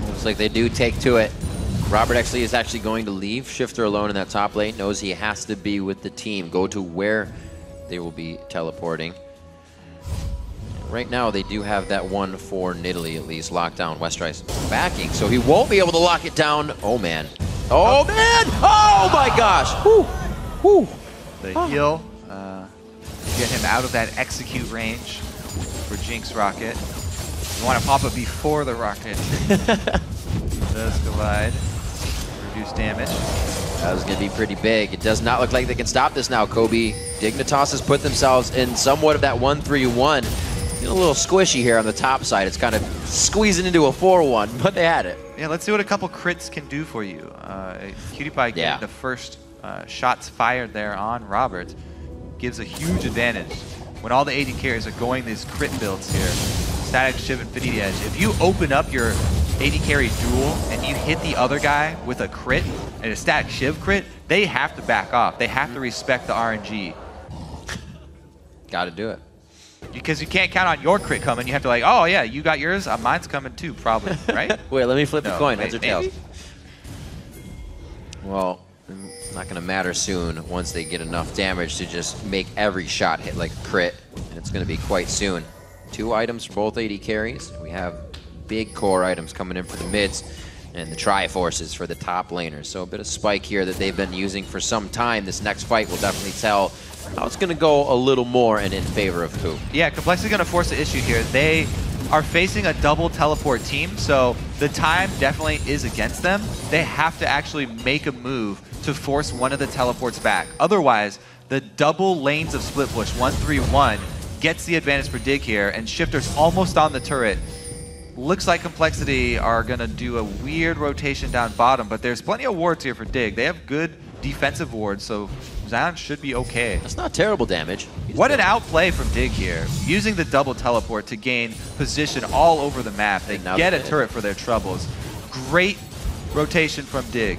Looks like they do take to it. ROBERTxLEE is actually going to leave Shiphtur alone in that top lane. Knows he has to be with the team. Go to where they will be teleporting. Right now, they do have that one for Nidalee at least locked down. Westrice backing, so he won't be able to lock it down. Oh, man. Oh, man! Oh, my gosh! Whew. Whew.
The heal, get him out of that execute range for Jinx Rocket. You want to pop it before the rocket. Does collide. Reduce damage.
That was going to be pretty big. It does not look like they can stop this now, Kobe. Dignitas has put themselves in somewhat of that 1-3-1. A little squishy here on the top side. It's kind of squeezing into a 4-1, but they had it.
Yeah, let's see what a couple crits can do for you. KiWiKiD getting the first shots fired there on Robert gives a huge advantage. When all the AD carries are going these crit builds here, Static Shiv Infinity Edge, if you open up your AD carry duel and you hit the other guy with a crit and a Static Shiv crit, they have to back off. They have to respect the RNG.
Got to do it.
Because you can't count on your crit coming. You have to like, oh yeah, you got yours, mine's coming too, probably, right?
Wait, let me flip the coin, heads or tails.
Maybe?
Well, it's not going to matter soon once they get enough damage to just make every shot hit like a crit. And it's going to be quite soon. 2 items for both AD carries. We have big core items coming in for the mids, and the Triforces for the top laners. So a bit of spike here that they've been using for some time. This next fight will definitely tell how it's going to go a little more and in favor of who.
Yeah, Complexity going to force the issue here. They are facing a double teleport team, so the time definitely is against them. They have to actually make a move to force one of the teleports back. Otherwise, the double lanes of split push, 1-3-1, gets the advantage for Dig here, and Shiphtur's almost on the turret. Looks like Complexity are going to do a weird rotation down bottom, but there's plenty of wards here for Dig. They have good defensive wards, so Zion should be okay.
That's not terrible damage.
What an outplay from Dig here. Using the double teleport to gain position all over the map. They get a turret for their troubles. Great rotation from Dig.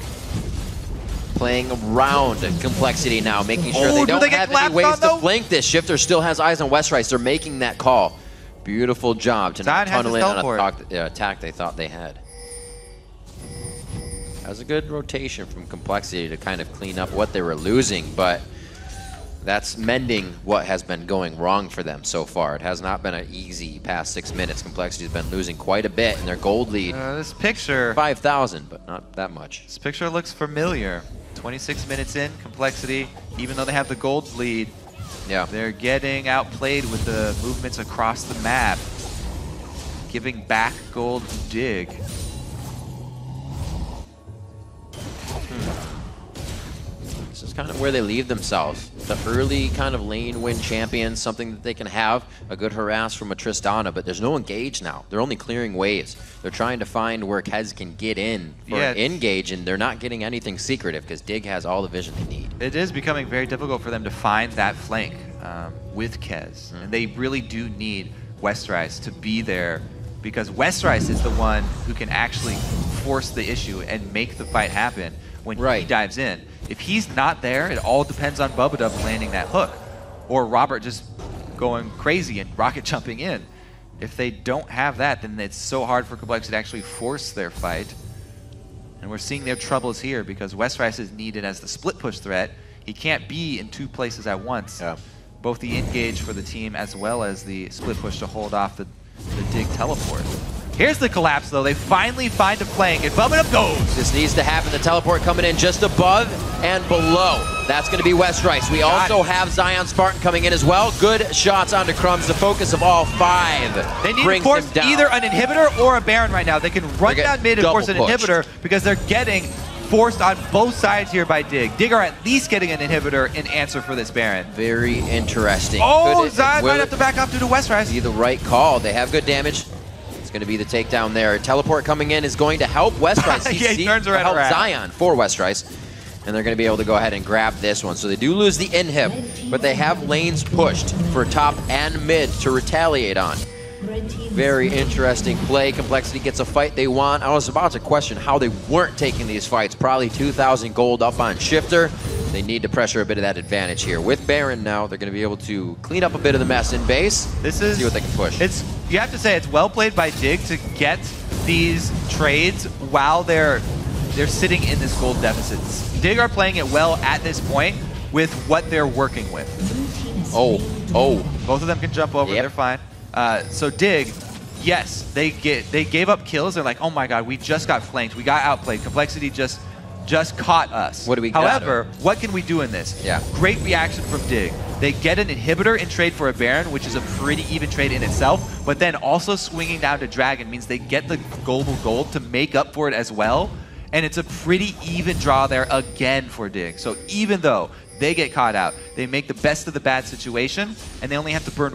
Playing around Complexity now, making sure they don't have any ways to flank this. Shiphtur still has eyes on Westrice. They're making that call. Beautiful job to not tunnel in on a attack they thought they had. That's a good rotation from Complexity to kind of clean up what they were losing, but that's mending what has been going wrong for them so far. It has not been an easy past 6 minutes. Complexity has been losing quite a bit in their gold lead.
This picture...
5,000, but not that much.
This picture looks familiar. 26 minutes in, Complexity, even though they have the gold lead, they're getting outplayed with the movements across the map. Giving back gold to Dig.
This is kind of where they leave themselves. The early kind of lane win champions, something that they can have, a good harass from a Tristana, but there's no engage now. They're only clearing waves. They're trying to find where Kez can get in for an engage, and they're not getting anything secretive because Dig has all the vision they need.
It is becoming very difficult for them to find that flank with Kez. And they really do need Westrice to be there, because Westrice is the one who can actually force the issue and make the fight happen when he dives in. If he's not there, it all depends on Bubbadub landing that hook, or Robert just going crazy and rocket jumping in. If they don't have that, then it's so hard for Complexity to actually force their fight. And we're seeing their troubles here because Westrice is needed as the split push threat. He can't be in 2 places at once. Both the engage for the team as well as the split push to hold off the Dig teleport. Here's the collapse, though. They finally find a flank, and Bubbadub goes.
This needs to happen. The teleport coming in just above and below. That's going to be Westrice. We also have Zion Spartan coming in as well. Good shots onto Crumbzz, the focus of all 5.
They need to force either an inhibitor or a Baron right now. They can run down mid and force an inhibitor because they're getting forced on both sides here by Dig. Dig are at least getting an inhibitor in answer for this Baron.
Very interesting.
Oh, Zion might have to back off due to Westrice.
Be the right call. They have good damage. It's going to be the takedown there. Teleport coming in is going to help Westrice.
He turns around.
Help Zion for Westrice. And they're going to be able to go ahead and grab this one. So they do lose the inhib, but they have lanes pushed for top and mid to retaliate on. Very interesting play. Complexity gets a fight they want. I was about to question how they weren't taking these fights. Probably 2,000 gold up on Shiphtur. They need to pressure a bit of that advantage here. With Baron now, they're going to be able to clean up a bit of the mess in base. See what they can push.
You have to say it's well played by Dig to get these trades while they're sitting in this gold deficit. Dig are playing it well at this point with what they're working with. Both of them can jump over. They're fine. So Dig, yes, they gave up kills. They're like, oh my god, we just got flanked. We got outplayed. Complexity just caught us.
What do we got?
However, what can we do in this? Great reaction from Dig. They get an inhibitor in trade for a Baron, which is a pretty even trade in itself, but then also swinging down to Dragon means they get the global gold to make up for it as well, and it's a pretty even draw there again for Dig. So even though they get caught out, they make the best of the bad situation, and they only have to burn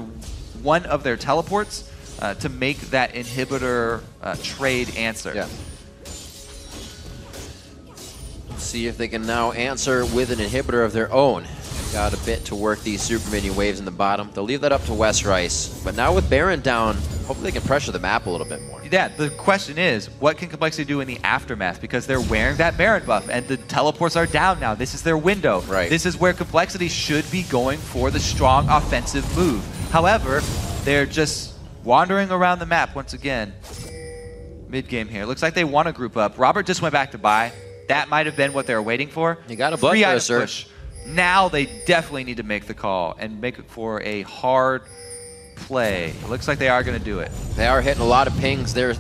one of their teleports to make that inhibitor trade answer.
See if they can now answer with an inhibitor of their own. Got a bit to work these super minion waves in the bottom. They'll leave that up to Westrice. But now with Baron down, hopefully they can pressure the map a little bit more.
Yeah, the question is, what can Complexity do in the aftermath? Because they're wearing that Baron buff, and the teleports are down now. This is their window. This is where Complexity should be going for the strong offensive move. However, they're just wandering around the map once again. Mid-game here. Looks like they want to group up. Robert just went back to buy. That might have been what they were waiting for.
You got a bloodthirster.
Push. Now they definitely need to make the call and make it for a hard play. It looks like they are going to do it.
They are hitting a lot of pings. They're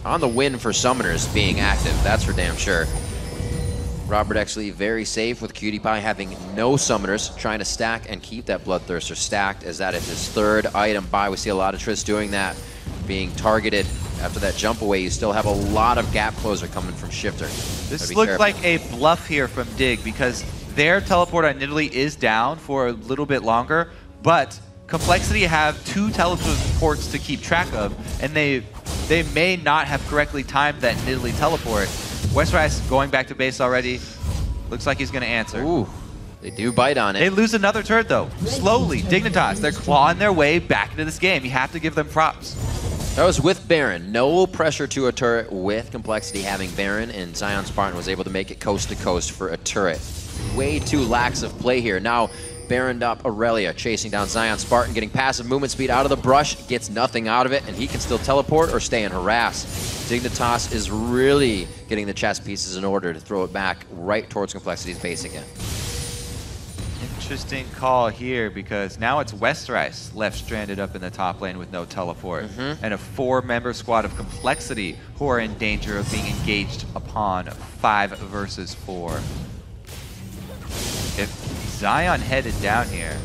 on the win for summoners being active. That's for damn sure. ROBERTxLEE very safe with KiWiKiD having no summoners, trying to stack and keep that bloodthirster stacked, as that is his 3rd item buy. We see a lot of Triss doing that, being targeted. After that jump away, you still have a lot of gap closer coming from Shiphtur.
This looks like a bluff here from Dig because their teleport on Nidalee is down for a little bit longer, but Complexity have 2 teleports to keep track of, and they may not have correctly timed that Nidalee teleport. Westrice going back to base already. Looks like he's going to answer.
Ooh, they do bite on it.
They lose another turret though. Slowly, Dignitas, they're clawing their way back into this game. You have to give them props.
That was with Baron. No pressure to a turret with Complexity having Baron, and Zion Spartan was able to make it coast to coast for a turret. Way too lax of play here. Now, Baroned up Aurelia, chasing down Zion. Spartan getting passive movement speed out of the brush, gets nothing out of it, and he can still teleport or stay and harass. Dignitas is really getting the chess pieces in order to throw it back right towards Complexity's base again.
Interesting call here, because now it's Westrice left stranded up in the top lane with no teleport, and a 4-member squad of Complexity who are in danger of being engaged upon 5 versus 4. If Zion headed down here,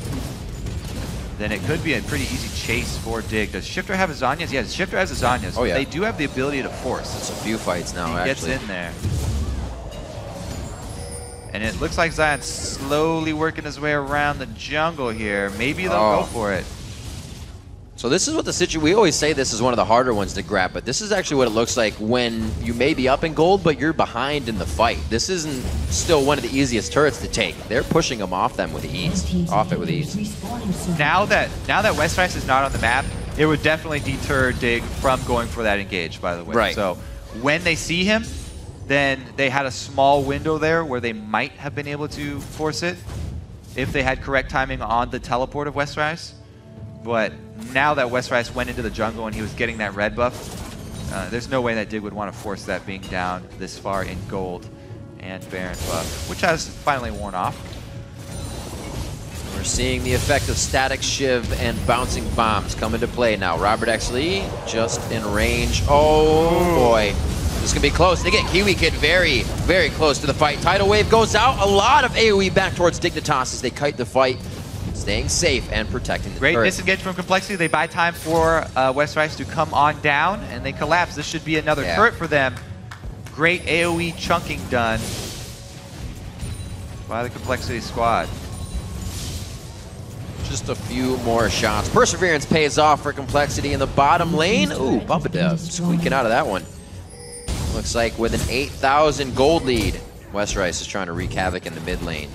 then it could be a pretty easy chase for Dig. Does Shiphtur have a Zhonya's? Yes, Shiphtur has a Zhonya's.
Oh, yeah.
They do have the ability to force.
It's a few fights now,
He
actually.
gets in there. And it looks like Zion's slowly working his way around the jungle here. Maybe they'll go for it.
So this is what the situation, we always say this is one of the harder ones to grab, but this is actually what it looks like when you may be up in gold, but you're behind in the fight. This isn't still one of the easiest turrets to take. They're pushing them off them with ease, off it with ease.
Now that Westrice is not on the map, it would definitely deter Dig from going for that engage, by the way.
Right.
So when they see him, then they had a small window there where they might have been able to force it if they had correct timing on the teleport of Westrice. But now that Westrice went into the jungle and he was getting that red buff, there's no way that Dig would want to force that being down this far in gold and Baron buff, which has finally worn off.
We're seeing the effect of static shiv and bouncing bombs come into play now. ROBERTxLEE just in range. Oh boy. This can be close. They get KiWiKiD very, very close to the fight. Tidal Wave goes out. A lot of AoE back towards Dignitas as they kite the fight, staying safe and protecting the
Great
turret.
disengage from Complexity. They buy time for Westrice to come on down, and they collapse. This should be another turret for them. Great AoE chunking done by the Complexity squad.
Just a few more shots. Perseverance pays off for Complexity in the bottom lane. Ooh, Bubbadub squeaking out of that one. Looks like with an 8,000 gold lead, Westrice is trying to wreak havoc in the mid lane.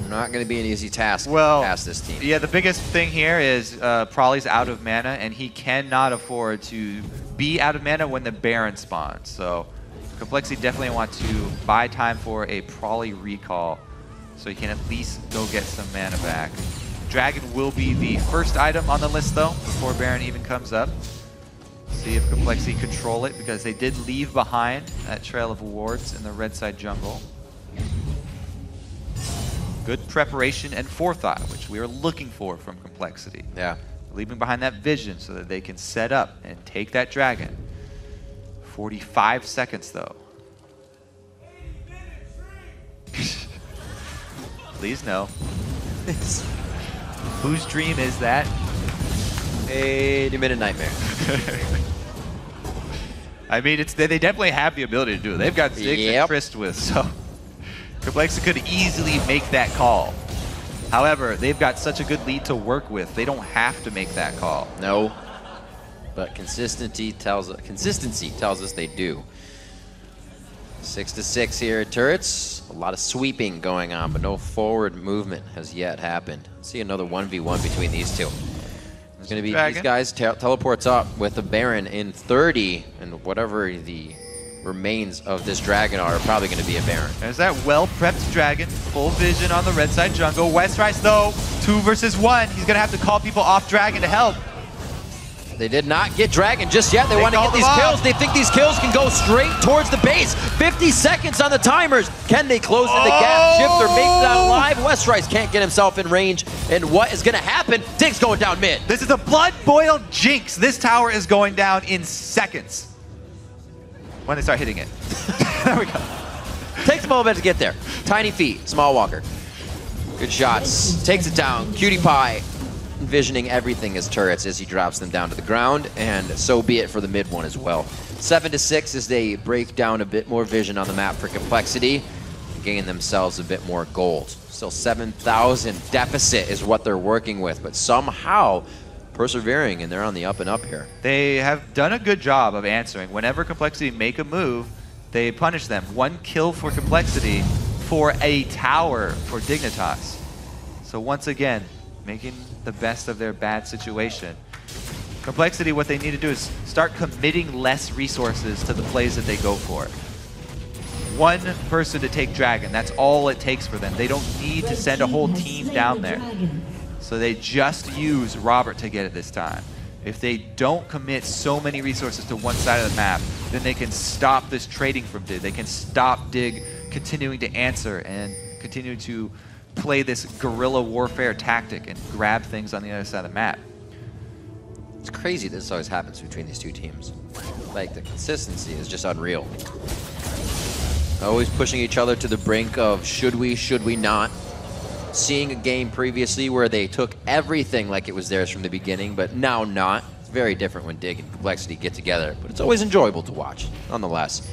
Not going to be an easy task past this team.
Yeah, the biggest thing here is Prolly's out of mana, and he cannot afford to be out of mana when the Baron spawns. So Complexity definitely want to buy time for a Prolly recall so he can at least go get some mana back. Dragon will be the first item on the list, though, before Baron even comes up. See if Complexity control it, because they did leave behind that trail of wards in the red side jungle. Good preparation and forethought, which we are looking for from Complexity.
Yeah.
Leaving behind that vision so that they can set up and take that dragon. 45 seconds, though. Please no. Whose dream is that?
80-minute nightmare.
I mean, they definitely have the ability to do it. They've got Ziggs and Trist with, so Complexity could easily make that call. However, they've got such a good lead to work with. They don't have to make that call.
No, but consistency tells us they do. 6-6 here at turrets. A lot of sweeping going on, but no forward movement has yet happened. Let's see another 1v1 between these two. It's going to be these guys teleports up with the Baron in 30, and whatever the remains of this dragon are probably going to be a Baron.
There's that well-prepped dragon, full vision on the red side jungle. Westrice, though, 2 versus 1. He's going to have to call people off dragon to help.
They did not get dragon just yet. They want to get these kills. They think these kills can go straight towards the base. 50 seconds on the timers. Can they close in the gap? Shiphtur makes it out alive. Westrice can't get himself in range. And what is going to happen? Dig's going down mid.
This is a blood-boiled jinx. This tower is going down in seconds when they start hitting it. There we go.
Takes a moment to get there. Tiny feet, small walker. Good shots. Takes it down. KiWiKiD envisioning everything as turrets as he drops them down to the ground, and so be it for the mid one as well. 7-6 as they break down a bit more vision on the map for Complexity, gain themselves a bit more gold. Still 7,000 deficit is what they're working with, but somehow persevering, and they're on the up and up here.
They have done a good job of answering. Whenever Complexity make a move, they punish them. 1 kill for Complexity for a tower for Dignitas. So once again, making the best of their bad situation. Complexity, what they need to do is start committing less resources to the plays that they go for. One person to take Dragon, that's all it takes for them. They don't need to send a whole team down there. So they just use Robert to get it this time. If they don't commit so many resources to one side of the map, then they can stop this trading from Dig. They can stop Dig continuing to answer and continue to play this guerrilla warfare tactic and grab things on the other side of the map.
It's crazy this always happens between these two teams. Like, the consistency is just unreal. Always pushing each other to the brink of should we not. Seeing a game previously where they took everything like it was theirs from the beginning, but now not. It's very different when Dig and Complexity get together, but it's always enjoyable to watch, nonetheless.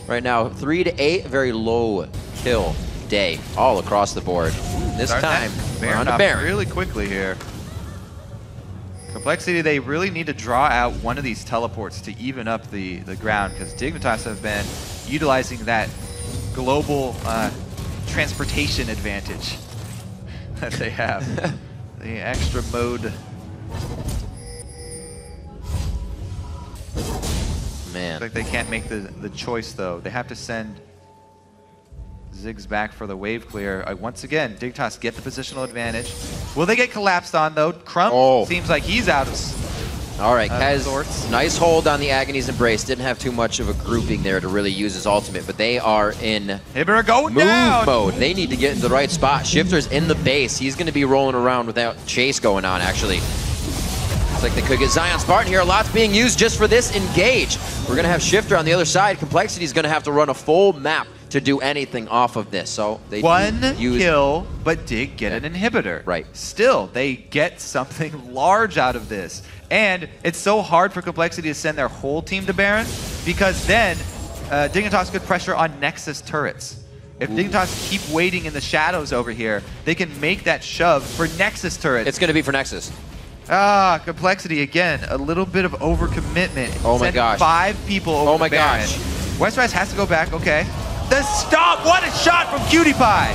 Right now, 3 to 8, very low kill day all across the board. This time, we're on to Baron.
Really quickly here. Complexity, they really need to draw out one of these teleports to even up the ground, because Dignitas have been utilizing that global transportation advantage that they have. The extra mode.
Man.
Looks like they can't make the choice, though. They have to send Ziggs back for the wave clear. Once again, Dignitas get the positional advantage. Will they get collapsed on, though? Crumbzz seems like he's out of
All right, Kaz, nice hold on the Agony's Embrace. Didn't have too much of a grouping there to really use his ultimate, but they are in
going down
mode. They need to get in the right spot. Shiphtur's in the base. He's going to be rolling around without chase going on, actually. Looks like they could get Zion Spartan here. A lot's being used just for this engage. We're going to have Shiphtur on the other side. Complexity's going to have to run a full map to do anything off of this. So they use
kill, but Dig get an inhibitor.
Right.
Still, they get something large out of this. And it's so hard for Complexity to send their whole team to Baron, because then Dignitas could pressure on Nexus turrets. If Dignitas keep waiting in the shadows over here, they can make that shove for Nexus turrets.
It's going to be for Nexus.
Complexity again, a little bit of overcommitment.
Oh my gosh.
5 people over
my
Baron.
gosh.
Westrice has to go back, okay. The stop, what a shot from KiWiKiD!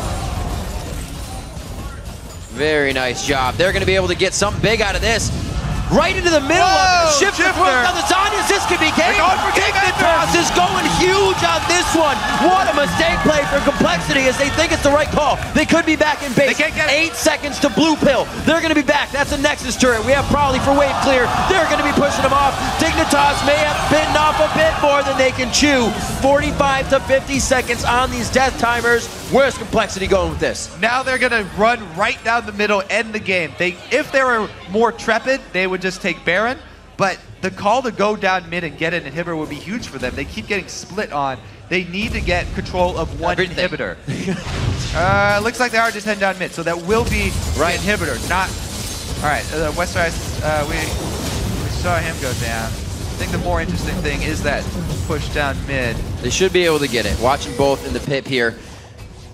Very nice job. They're going to be able to get something big out of this. Right into the middle of it. Shiphtur. Now the Zanyas, this could be game. Dignitas is going huge on this one. What a mistake play for Complexity as they think it's the right call. They could be back in base. 8 seconds to blue pill. They're going to be back. That's a Nexus turret. We have Probably for wave clear. They're going to be pushing them off. Dignitas may have bitten off a bit more than they can chew. 45 to 50 seconds on these death timers. Where's Complexity going with this?
Now they're going to run right down the middle, end the game. If they were more trepid, they would just take Baron, but the call to go down mid and get an inhibitor would be huge for them. They keep getting split on. They need to get control of one inhibitor. Looks like they are just heading down mid, so that will be the inhibitor. Not all right. Westrice, we saw him go down. I think the more interesting thing is that push down mid.
They should be able to get it. Watching both in the pip here.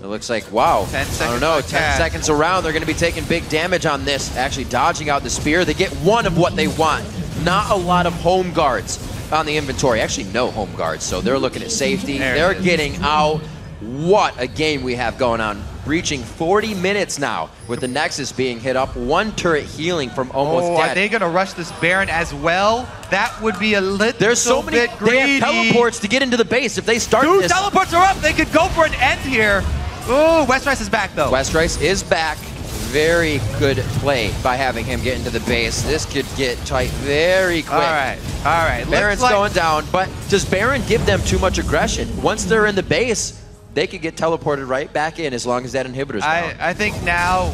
It looks like, wow,
10 seconds,
I don't know, 10 seconds around, they're going to be taking big damage on this, actually dodging out the spear. They get one of what they want. Not a lot of home guards on the inventory. Actually, no home guards, so they're looking at safety. They're getting out. What a game we have going on. Reaching 40 minutes now with the Nexus being hit up. 1 turret healing from almost dead.
Are they going to rush this Baron as well? That would be a little
There's so many,
bit greedy.
They have teleports to get into the base if they start this.
2 teleports are up. They could go for an end here. Ooh, Westrice is back, though.
Westrice is back. Very good play by having him get into the base. This could get tight very quick.
All right.
Baron's going down, but does Baron give them too much aggression? Once they're in the base, they could get teleported right back in as long as that inhibitor's down.
I think now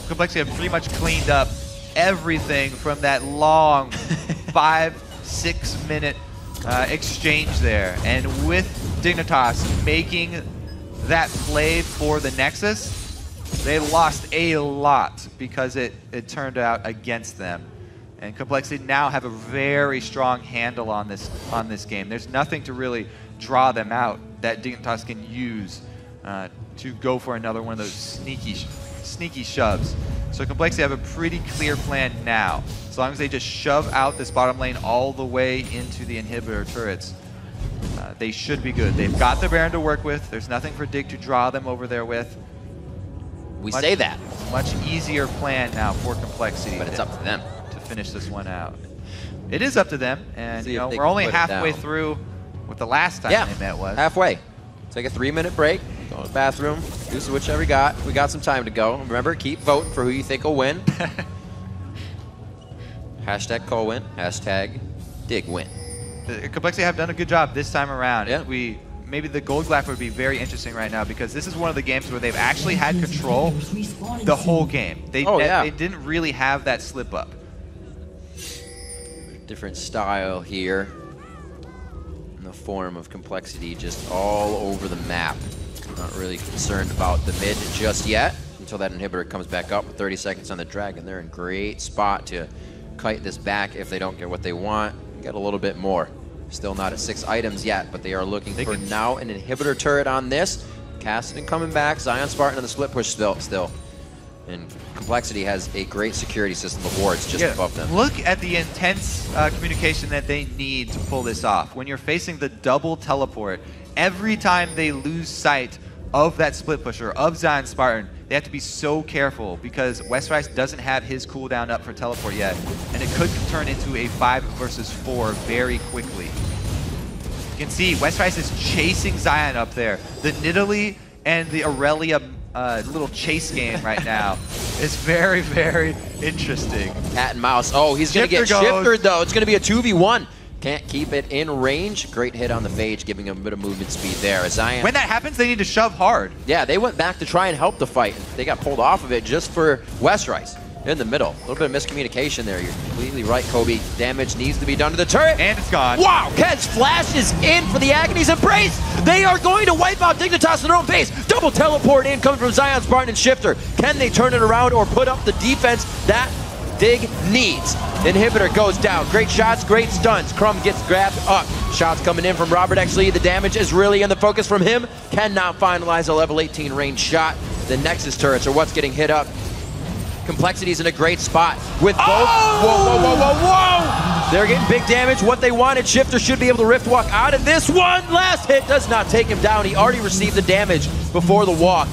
Complexity have pretty much cleaned up everything from that long 5-6 minute exchange there. And with Dignitas making that play for the Nexus, they lost a lot because it turned out against them. And Complexity now have a very strong handle on this game. There's nothing to really draw them out that Dignitas can use to go for another one of those sneaky shoves. So Complexity have a pretty clear plan now. As long as they just shove out this bottom lane all the way into the inhibitor turrets, they should be good. They've got the Baron to work with. There's nothing for Dig to draw them over there with.
We say that.
Much easier plan now for Complexity.
But it's up to them
to finish this one out. it is up to them. And you know, we're only halfway through what the last time they met was.
Halfway. Take a 3-minute break. Go to the bathroom. Do whichever you got. We got some time to go. Remember, keep voting for who you think will win. Hashtag COL win. Hashtag dig win.
The Complexity have done a good job this time around.
Yeah.
Maybe the Gold Glap would be very interesting right now because this is one of the games where they've actually had control the whole game. They didn't really have that slip up.
Different style here in the form of Complexity just all over the map. Not really concerned about the mid just yet until that inhibitor comes back up with 30 seconds on the Dragon. They're in great spot to kite this back if they don't get what they want. Get a little bit more. Still not at 6 items yet, but they are looking for now an inhibitor turret on this. Cassidy coming back, Zion Spartan on the split push still. And Complexity has a great security system of wards just above them.
Look at the intense communication that they need to pull this off. When you're facing the double teleport, every time they lose sight of that split pusher, of Zion Spartan, they have to be so careful because Westrice doesn't have his cooldown up for teleport yet, and it could turn into a 5 versus 4 very quickly. You can see Westrice is chasing Zion up there. The Nidalee and the Aurelia little chase game right now is very, very interesting.
Cat and mouse. Oh, he's going to get Shiphtur though. It's going to be a 2v1. Can't keep it in range. Great hit on the Phage, giving him a bit of movement speed there. Zion.
When that happens, they need to shove hard.
Yeah, they went back to try and help the fight. They got pulled off of it just for Westrice in the middle. A little bit of miscommunication there. You're completely right, Kobe. Damage needs to be done to the turret.
And it's gone.
Wow, Keds flashes in for the Agony's Embrace. They are going to wipe out Dignitas at their own pace. Double teleport in coming from Zion Spartan and Shiphtur. Can they turn it around or put up the defense that Dig needs? Inhibitor goes down. Great shots, great stuns. Crumbzz gets grabbed up. Shots coming in from ROBERTxLEE. The damage is really in the focus from him. Cannot finalize a level 18 range shot. The Nexus turrets are what's getting hit up. Complexity's in a great spot with both. Whoa. They're getting big damage. What they wanted, Shiphtur should be able to rift walk out of this one. Last hit does not take him down. He already received the damage before the walk.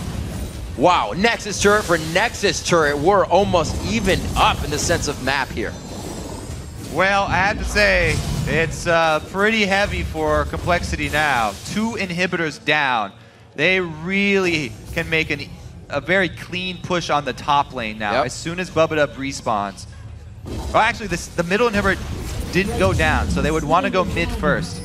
Wow, Nexus turret for Nexus turret. We're almost even up in the sense of map here.
Well, I have to say, it's pretty heavy for Complexity now. 2 inhibitors down. They really can make a very clean push on the top lane now. As soon as Bubbadub respawns. Oh, actually, the middle inhibitor didn't go down, so they would want to go mid first.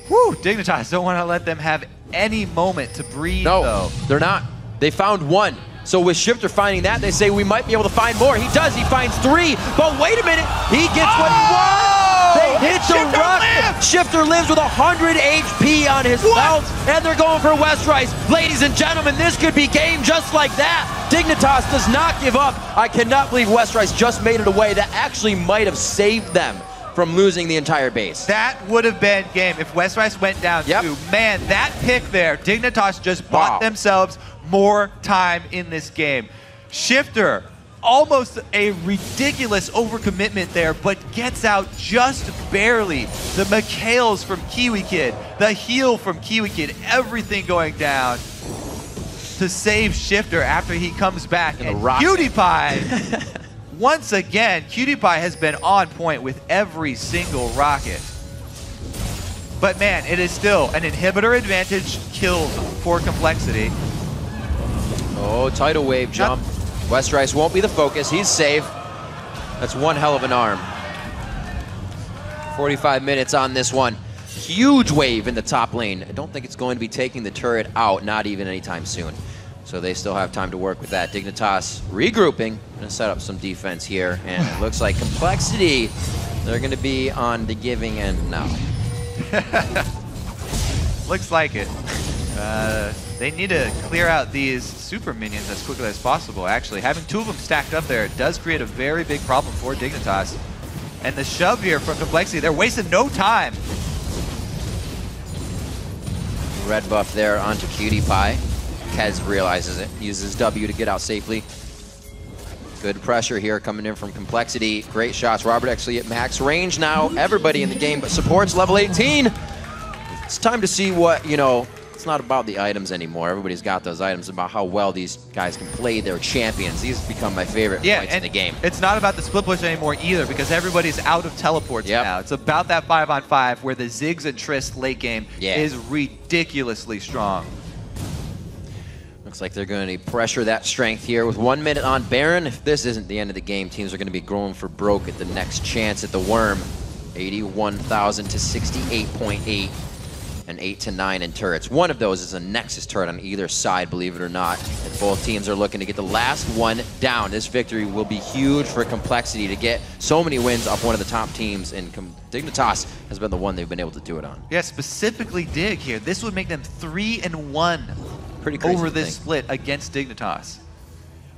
Whew, Dignitas don't want to let them have any moment to breathe, though.
They're not. They found 1. So with Shiphtur finding that, they say we might be able to find more. He does. He finds 3. But wait a minute. He gets what he wants. They hit the rock. Shiphtur lives with 100 HP on his belt. And they're going for Westrice. Ladies and gentlemen, this could be game just like that. Dignitas does not give up. I cannot believe Westrice just made it away. That actually might have saved them from losing the entire base.
That would have been game if Westrice went down too. Man, that pick there, Dignitas just bought themselves more time in this game. Shiphtur, almost a ridiculous overcommitment there, but gets out just barely. The McHales from KiWiKiD, the heal from KiWiKiD, everything going down to save Shiphtur after he comes back. And KiWiKiD, once again, KiWiKiD has been on point with every single rocket. But man, it is still an inhibitor advantage killed for Complexity.
Oh, tidal wave jump. Westrice won't be the focus. He's safe. That's one hell of an arm. 45 minutes on this one. Huge wave in the top lane. I don't think it's going to be taking the turret out, not even anytime soon. So they still have time to work with that. Dignitas regrouping. Going to set up some defense here. And it looks like Complexity, they're going to be on the giving end now.
Looks like it. They need to clear out these super minions as quickly as possible, actually. Having 2 of them stacked up there does create a very big problem for Dignitas. And the shove here from Complexity, they're wasting no time.
Red buff there onto KiWiKiD. Kez realizes it, uses W to get out safely. Good pressure here coming in from Complexity. Great shots. ROBERTxLEE at max range now. Everybody in the game but supports level 18. It's time to see what, it's not about the items anymore. Everybody's got those items. It's about how well these guys can play their champions. These have become my favorite points in the game.
It's not about the split push anymore either because everybody's out of teleports now. It's about that 5-on-5 where the Ziggs and Trist late game is ridiculously strong.
Looks like they're going to pressure that strength here with 1 minute on Baron. If this isn't the end of the game, teams are going to be going for broke at the next chance at the Worm. 81,000 to 68.8 and 8 to 9 in turrets. One of those is a Nexus turret on either side, believe it or not. And both teams are looking to get the last one down. This victory will be huge for Complexity to get so many wins off one of the top teams, and Dignitas has been the one they've been able to do it on.
Yeah, specifically Dig here. This would make them 3-1
pretty crazy
over this split against Dignitas.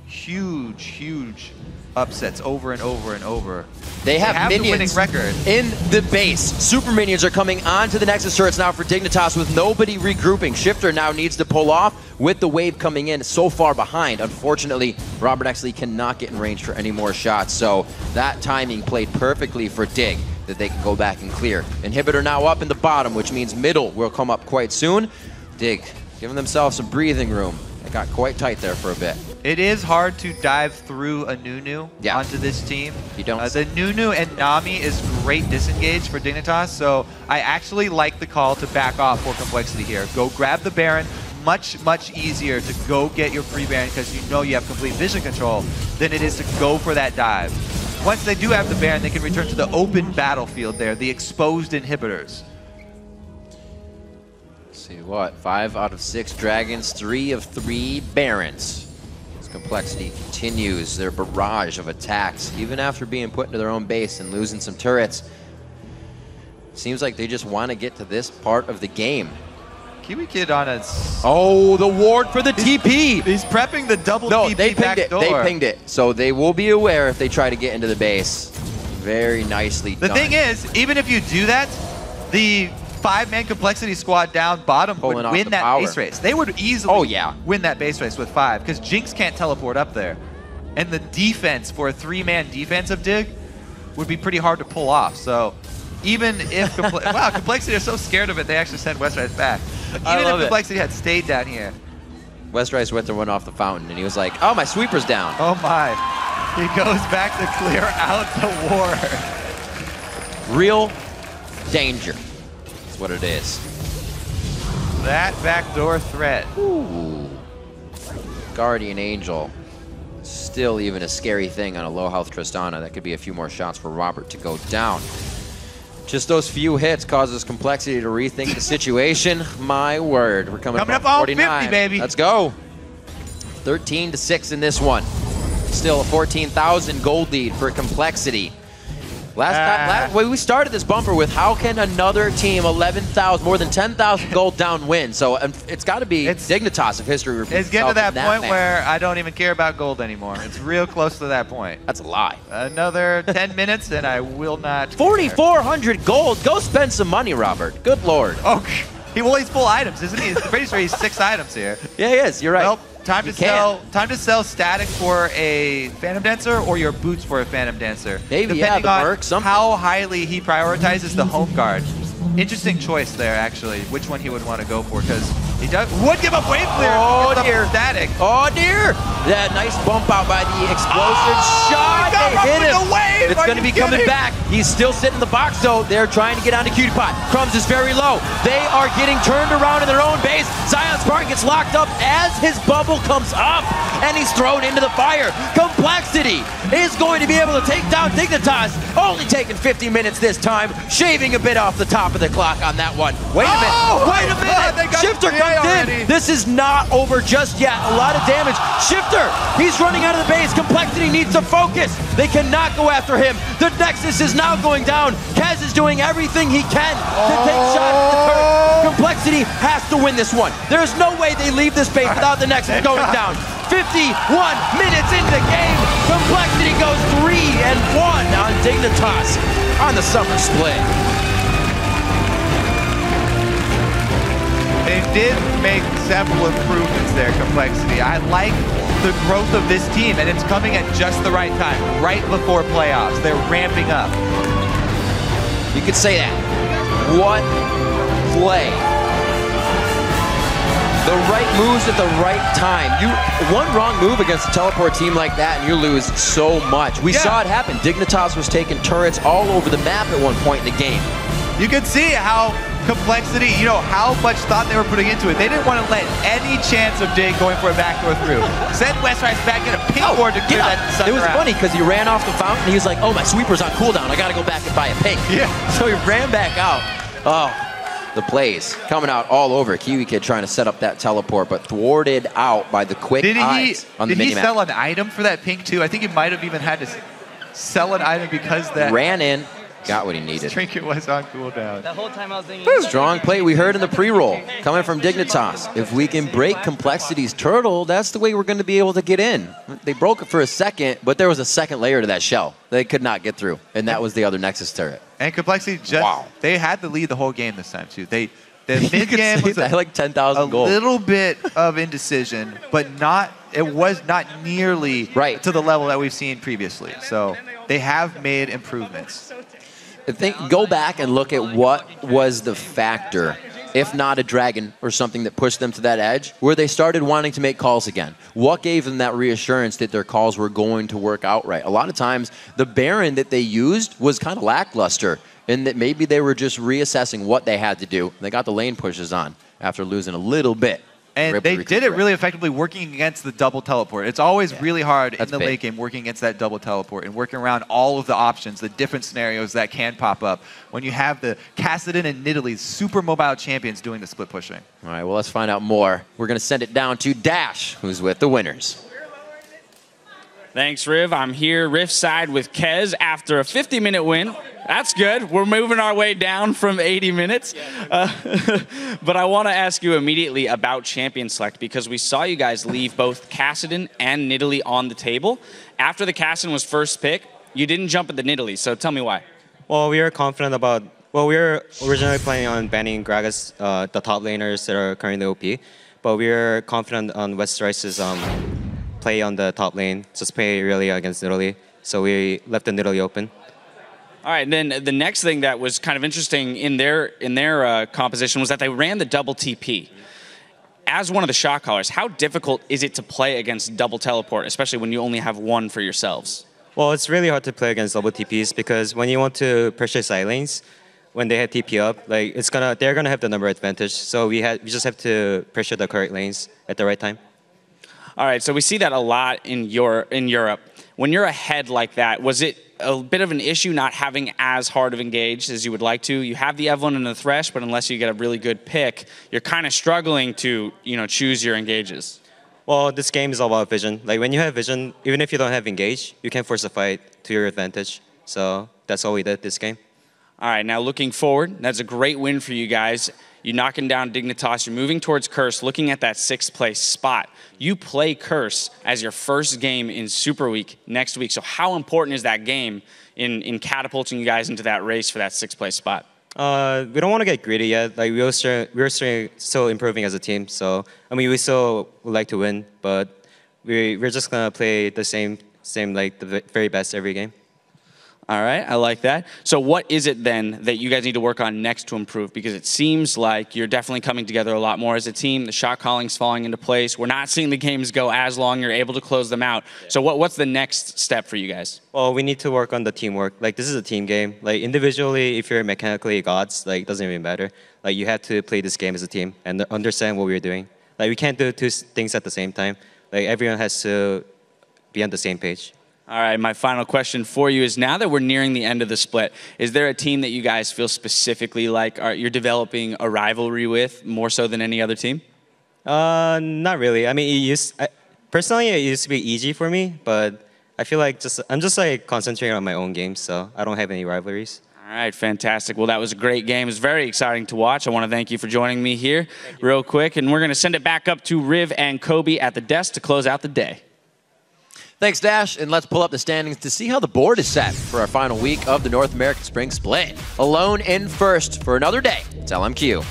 Huge, huge upsets over and over and over.
They have minions
the winning record
in the base. Super minions are coming onto the Nexus turrets now for Dignitas with nobody regrouping. Shiphtur now needs to pull off with the wave coming in so far behind. Unfortunately, ROBERTxLEE cannot get in range for any more shots, so that timing played perfectly for Dig that they can go back and clear. Inhibitor now up in the bottom, which means middle will come up quite soon. Dig giving themselves some breathing room. It got quite tight there for a bit.
It is hard to dive through a Nunu onto this team.
You don't.
The Nunu and Nami is great disengage for Dignitas, so I actually like the call to back off for Complexity here. Go grab the Baron. Much, much easier to go get your free Baron because you know you have complete vision control than it is to go for that dive. Once they do have the Baron, they can return to the open battlefield there, the exposed inhibitors.
See what? 5 out of 6 dragons, 3 of 3 barons. As Complexity continues their barrage of attacks, even after being put into their own base and losing some turrets. Seems like they just want to get to this part of the game.
KiWiKiD on a...
Oh, the ward for the TP!
He's prepping the double
no,
TP
they pinged it.
door.
They pinged it. So they will be aware if they try to get into the base. Very nicely done.
The thing is, even if you do that, the 5-man Complexity squad down bottom would win that base race. They would easily win that base race with 5 because Jinx can't teleport up there. And the defense for a 3-man defense of Dig would be pretty hard to pull off. So even if wow, Complexity are so scared of it, they actually sent Westrice back. Even if Complexity had stayed down here.
Westrice went to run off the fountain and he was like, oh, my sweeper's down.
Oh my. He goes back to clear out the war.
Real danger. What it is.
That backdoor threat.
Ooh. Guardian Angel. Still even a scary thing on a low health Tristana. That could be a few more shots for Robert to go down. Just those few hits causes Complexity to rethink the situation. My word. We're coming up on 49.
50, baby.
Let's go. 13-6 in this one. Still a 14,000 gold lead for Complexity. Last time, we started this bumper with how can another team 11,000, more than 10,000 gold down win? So it's got to be Dignitas if history repeats
itself. It's getting to that point where I don't even care about gold anymore. It's real close to that point.
That's a lie.
Another 10 minutes and I will not
4,400 gold. Go spend some money, Robert. Good lord.
Oh, he's full items, isn't he? I'm pretty sure he's 6 items here.
Yeah, he is. You're right.
Well, time to sell static for a Phantom Dancer or your boots for a Phantom Dancer.
Maybe,
depending
the
on
merc, something.
How highly he prioritizes the home guard. Interesting choice there, actually, which one he would want to go for, because he would give up wave clear.
Oh, dear.
Static.
Oh, dear. That nice bump out by the explosive shot. They hit him. It's going to be coming back. He's still sitting in the box, though. They're trying to get onto KiWiKiD. Crumbzz is very low. They are getting turned around in their own base. Zion Spartan gets locked up as his bubble comes up, and he's thrown into the fire. Complexity is going to be able to take down Dignitas. Only taking 50 minutes this time, shaving a bit off the top of the clock on that one. Wait a minute. Wait a minute. Shiphtur comes in. This is not over just yet. A lot of damage. Shiphtur, he's running out of the base. Complexity needs to focus. They cannot go after him. The Nexus is now going down. Kaz is doing everything he can to take shots at the turret. Complexity has to win this one. There's no way they leave this base without the Nexus going down. 51 minutes into the game. Complexity goes 3-1 on Dignitas on the summer split.
They did make several improvements there, Complexity. I like the growth of this team, and it's coming at just the right time, right before playoffs. They're ramping up.
You could say that. What play The right moves at the right time. One wrong move against a teleport team like that and you lose so much. We saw it happen. Dignitas was taking turrets all over the map at one point in the game.
You could see how Complexity, you know, how much thought they were putting into it. They didn't want to let any chance of Dig going for a backdoor through. Send Westrice back in a pink board to clear that sun.
It was funny because he ran off the fountain. He was like, oh, my sweeper's on cooldown. I got to go back and buy a pink.
Yeah.
So he ran back out. Oh, the plays coming out all over. KiWiKiD trying to set up that teleport, but thwarted out by the quick eyes on the minimap.
Did he sell an item for that pink too? I think he might have even had to sell an item because that
ran in. Got what he needed.
Trinket was on cooldown.
The whole time I was thinking.
Strong play we heard in the pre-roll coming from Dignitas. If we can break Complexity's turtle, that's the way we're going to be able to get in. They broke it for a second, but there was a second layer to that shell. They could not get through, and that was the other Nexus turret.
And Complexity they had the lead the whole game this time too. The mid game was
like 10,000 gold.
A little bit of indecision, but it was not nearly to the level that we've seen previously. So they have made improvements.
Go back and look at what was the factor, if not a dragon or something that pushed them to that edge, where they started wanting to make calls again. What gave them that reassurance that their calls were going to work out right? A lot of times, the Baron that they used was kind of lackluster, and that maybe they were just reassessing what they had to do. They got the lane pushes on after losing a little bit.
And they did it really effectively working against the double teleport. It's always really hard in the late game working against that double teleport and working around all of the options, the different scenarios that can pop up when you have the Kassadin and Nidalee super mobile champions doing the split pushing.
All right, well, let's find out more. We're going to send it down to Dash, who's with the winners.
Thanks, Riv. I'm here Rift side with Kez after a 50-minute win. That's good. We're moving our way down from 80 minutes. But I want to ask you immediately about Champion Select because we saw you guys leave both Kassadin and Nidalee on the table. After the Kassadin was first pick, you didn't jump at the Nidalee, so tell me why.
Well, we were confident about... Well, we were originally planning on banning Gragas, the top laners that are currently OP. But we were confident on Westrice's play on the top lane, just play really against Nidalee. So we left the Nidalee open.
All right, then the next thing that was kind of interesting in their composition was that they ran the double TP. As one of the shot callers, how difficult is it to play against double teleport, especially when you only have one for yourselves?
Well, it's really hard to play against double TPs because when you want to pressure side lanes, when they have TP up, like they're gonna have the number advantage. So we just have to pressure the correct lanes at the right time.
All right, so we see that a lot in Europe. When you're ahead like that, was it a bit of an issue not having as hard of engaged as you would like to? You have the Evelyn and the Thresh, but unless you get a really good pick, you're kind of struggling to choose your engages.
Well, this game is all about vision. Like when you have vision, even if you don't have engage, you can force a fight to your advantage. So that's all we did this game.
All right, now looking forward, that's a great win for you guys. You're knocking down Dignitas. You're moving towards Curse, looking at that 6th place spot. You play Curse as your first game in Super Week next week. So how important is that game in catapulting you guys into that race for that 6th place spot?
We don't want to get greedy yet. Like we're still improving as a team. So I mean, we still would like to win, but we're just gonna play the same like the very best every game.
All right, I like that. So what is it then that you guys need to work on next to improve? Because it seems like you're definitely coming together a lot more as a team. The shot calling's falling into place. We're not seeing the games go as long. You're able to close them out. So what's the next step for you guys?
Well, we need to work on the teamwork. Like this is a team game. Like individually, if you're mechanically gods, like it doesn't even matter. Like you have to play this game as a team and understand what we're doing. Like we can't do two things at the same time. Like everyone has to be on the same page.
All right, my final question for you is now that we're nearing the end of the split, is there a team that you guys feel specifically like you're developing a rivalry with more so than any other team?
Not really. I mean, personally, it used to be easy for me, but I feel like I'm just like concentrating on my own game, so I don't have any rivalries.
All right, fantastic. Well, that was a great game. It was very exciting to watch. I want to thank you for joining me here real quick, and we're going to send it back up to Riv and Kobe at the desk to close out the day.
Thanks, Dash, and let's pull up the standings to see how the board is set for our final week of the North American Spring Split. Alone in first for another day, it's LMQ.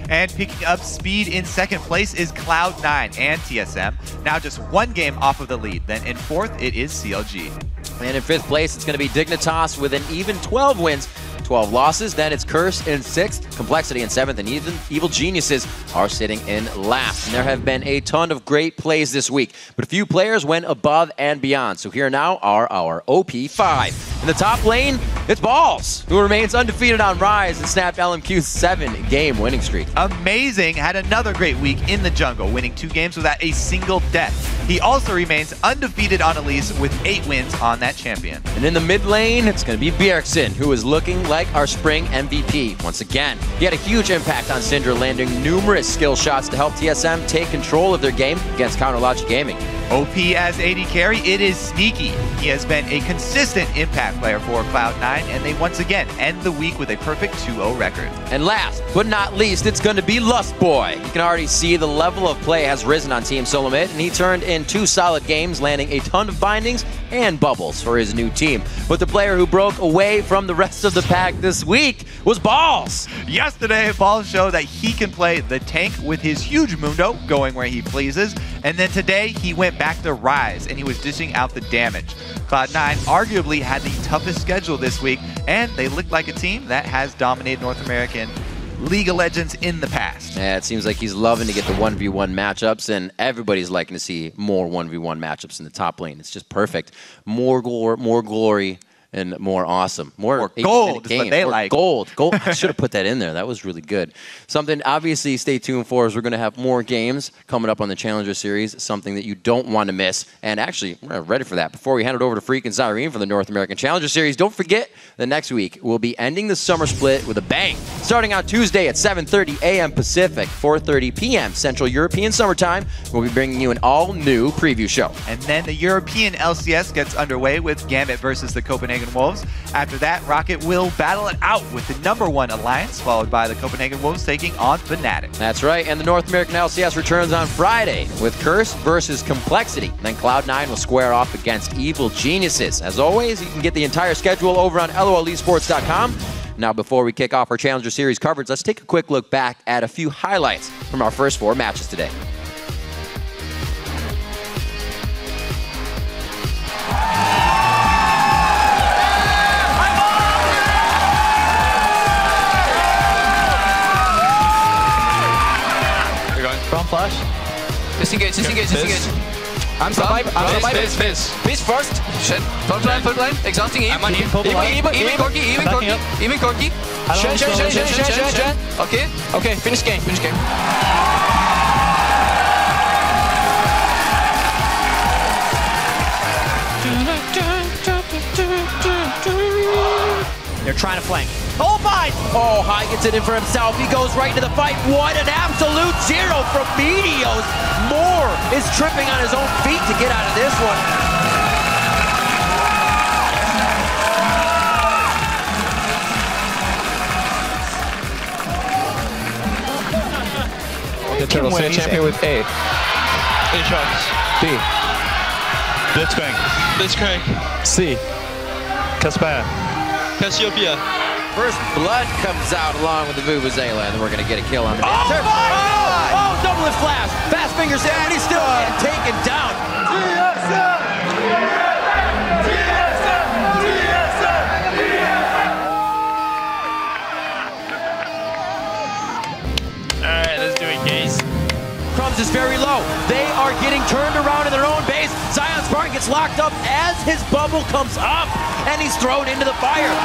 And picking up speed in 2nd place is Cloud9 and TSM, now just 1 game off of the lead. Then in 4th, it is CLG.
And in 5th place, it's going to be Dignitas with an even 12 wins, 12 losses. Then it's Curse in 6th, Complexity in 7th, and even Evil Geniuses are sitting in last. And there have been a ton of great plays this week, but a few players went above and beyond. So here now are our OP5. In the top lane, it's Balls, who remains undefeated on Rise and snapped LMQ's 7-game winning streak.
Amazing had another great week in the jungle, winning 2 games without a single death. He also remains undefeated on Elise with 8 wins on that champion.
And in the mid lane, it's going to be Bjergsen, who is looking like our spring MVP once again. He had a huge impact on Syndra, landing numerous skill shots to help TSM take control of their game against Counterlogic Gaming.
OP as AD carry, it is Sneaky. He has been a consistent impact player for Cloud9, and they once again end the week with a perfect 2-0 record.
And last but not least, it's going to be Lust Boy. You can already see the level of play has risen on Team Solo Mid, and he turned in 2 solid games, landing a ton of bindings and bubbles for his new team. But the player who broke away from the rest of the pack this week was Balls.
Yesterday, Balls showed that he can play the tank with his huge Mundo, going where he pleases. And then today, he went back to Rise, and he was dishing out the damage. Cloud9 arguably had the toughest schedule this week, and they look like a team that has dominated North American League of Legends in the past.
Yeah, it seems like he's loving to get the 1v1 matchups, and everybody's liking to see more 1v1 matchups in the top lane. It's just perfect. More glory, and more awesome. More
gold is what they like.
Gold. I should have put that in there. That was really good. Something obviously stay tuned for is we're going to have more games coming up on the Challenger Series, something that you don't want to miss. And actually, we're ready for that. Before we hand it over to Freak and Zyrene for the North American Challenger Series, don't forget that next week we'll be ending the summer split with a bang. Starting on Tuesday at 7:30 a.m. Pacific, 4:30 p.m. Central European Summertime, we'll be bringing you an all-new preview show.
And then the European LCS gets underway with Gambit versus the Copenhagen Wolves. After that, Rocket will battle it out with the #1 alliance, followed by the Copenhagen Wolves taking on Fnatic.
That's right, and the North American LCS returns on Friday with Curse versus Complexity. Then Cloud9 will square off against Evil Geniuses. As always, you can get the entire schedule over on LOLesports.com. Now, before we kick off our Challenger Series coverage, let's take a quick look back at a few highlights from our first 4 matches today.
Front flash.
Disengage. I'm surviving. Fizz first. Shit. Front line. Exhausting Eve. Even Corky. Shen. Okay. Finish game.
They're trying to flank. Oh my! Oh, High gets it in for himself. He goes right into the fight. What an absolute zero from Meteos. Moore is tripping on his own feet to get out of this one.
The Turtles City champion with A.
A shots.
B.
Blitzcrank.
C.
Casper. Cassiopeia.
First blood comes out along with the Bubbadub, and we're going to get a kill on the
Oh my God! Oh, double lift flash. Fast fingers in, but he's still getting taken down.
Alright, let's do it, guys.
Crumbzz is very low. They are getting turned around in their own base. Zion Spartan gets locked up as his bubble comes up, and he's thrown into the fire.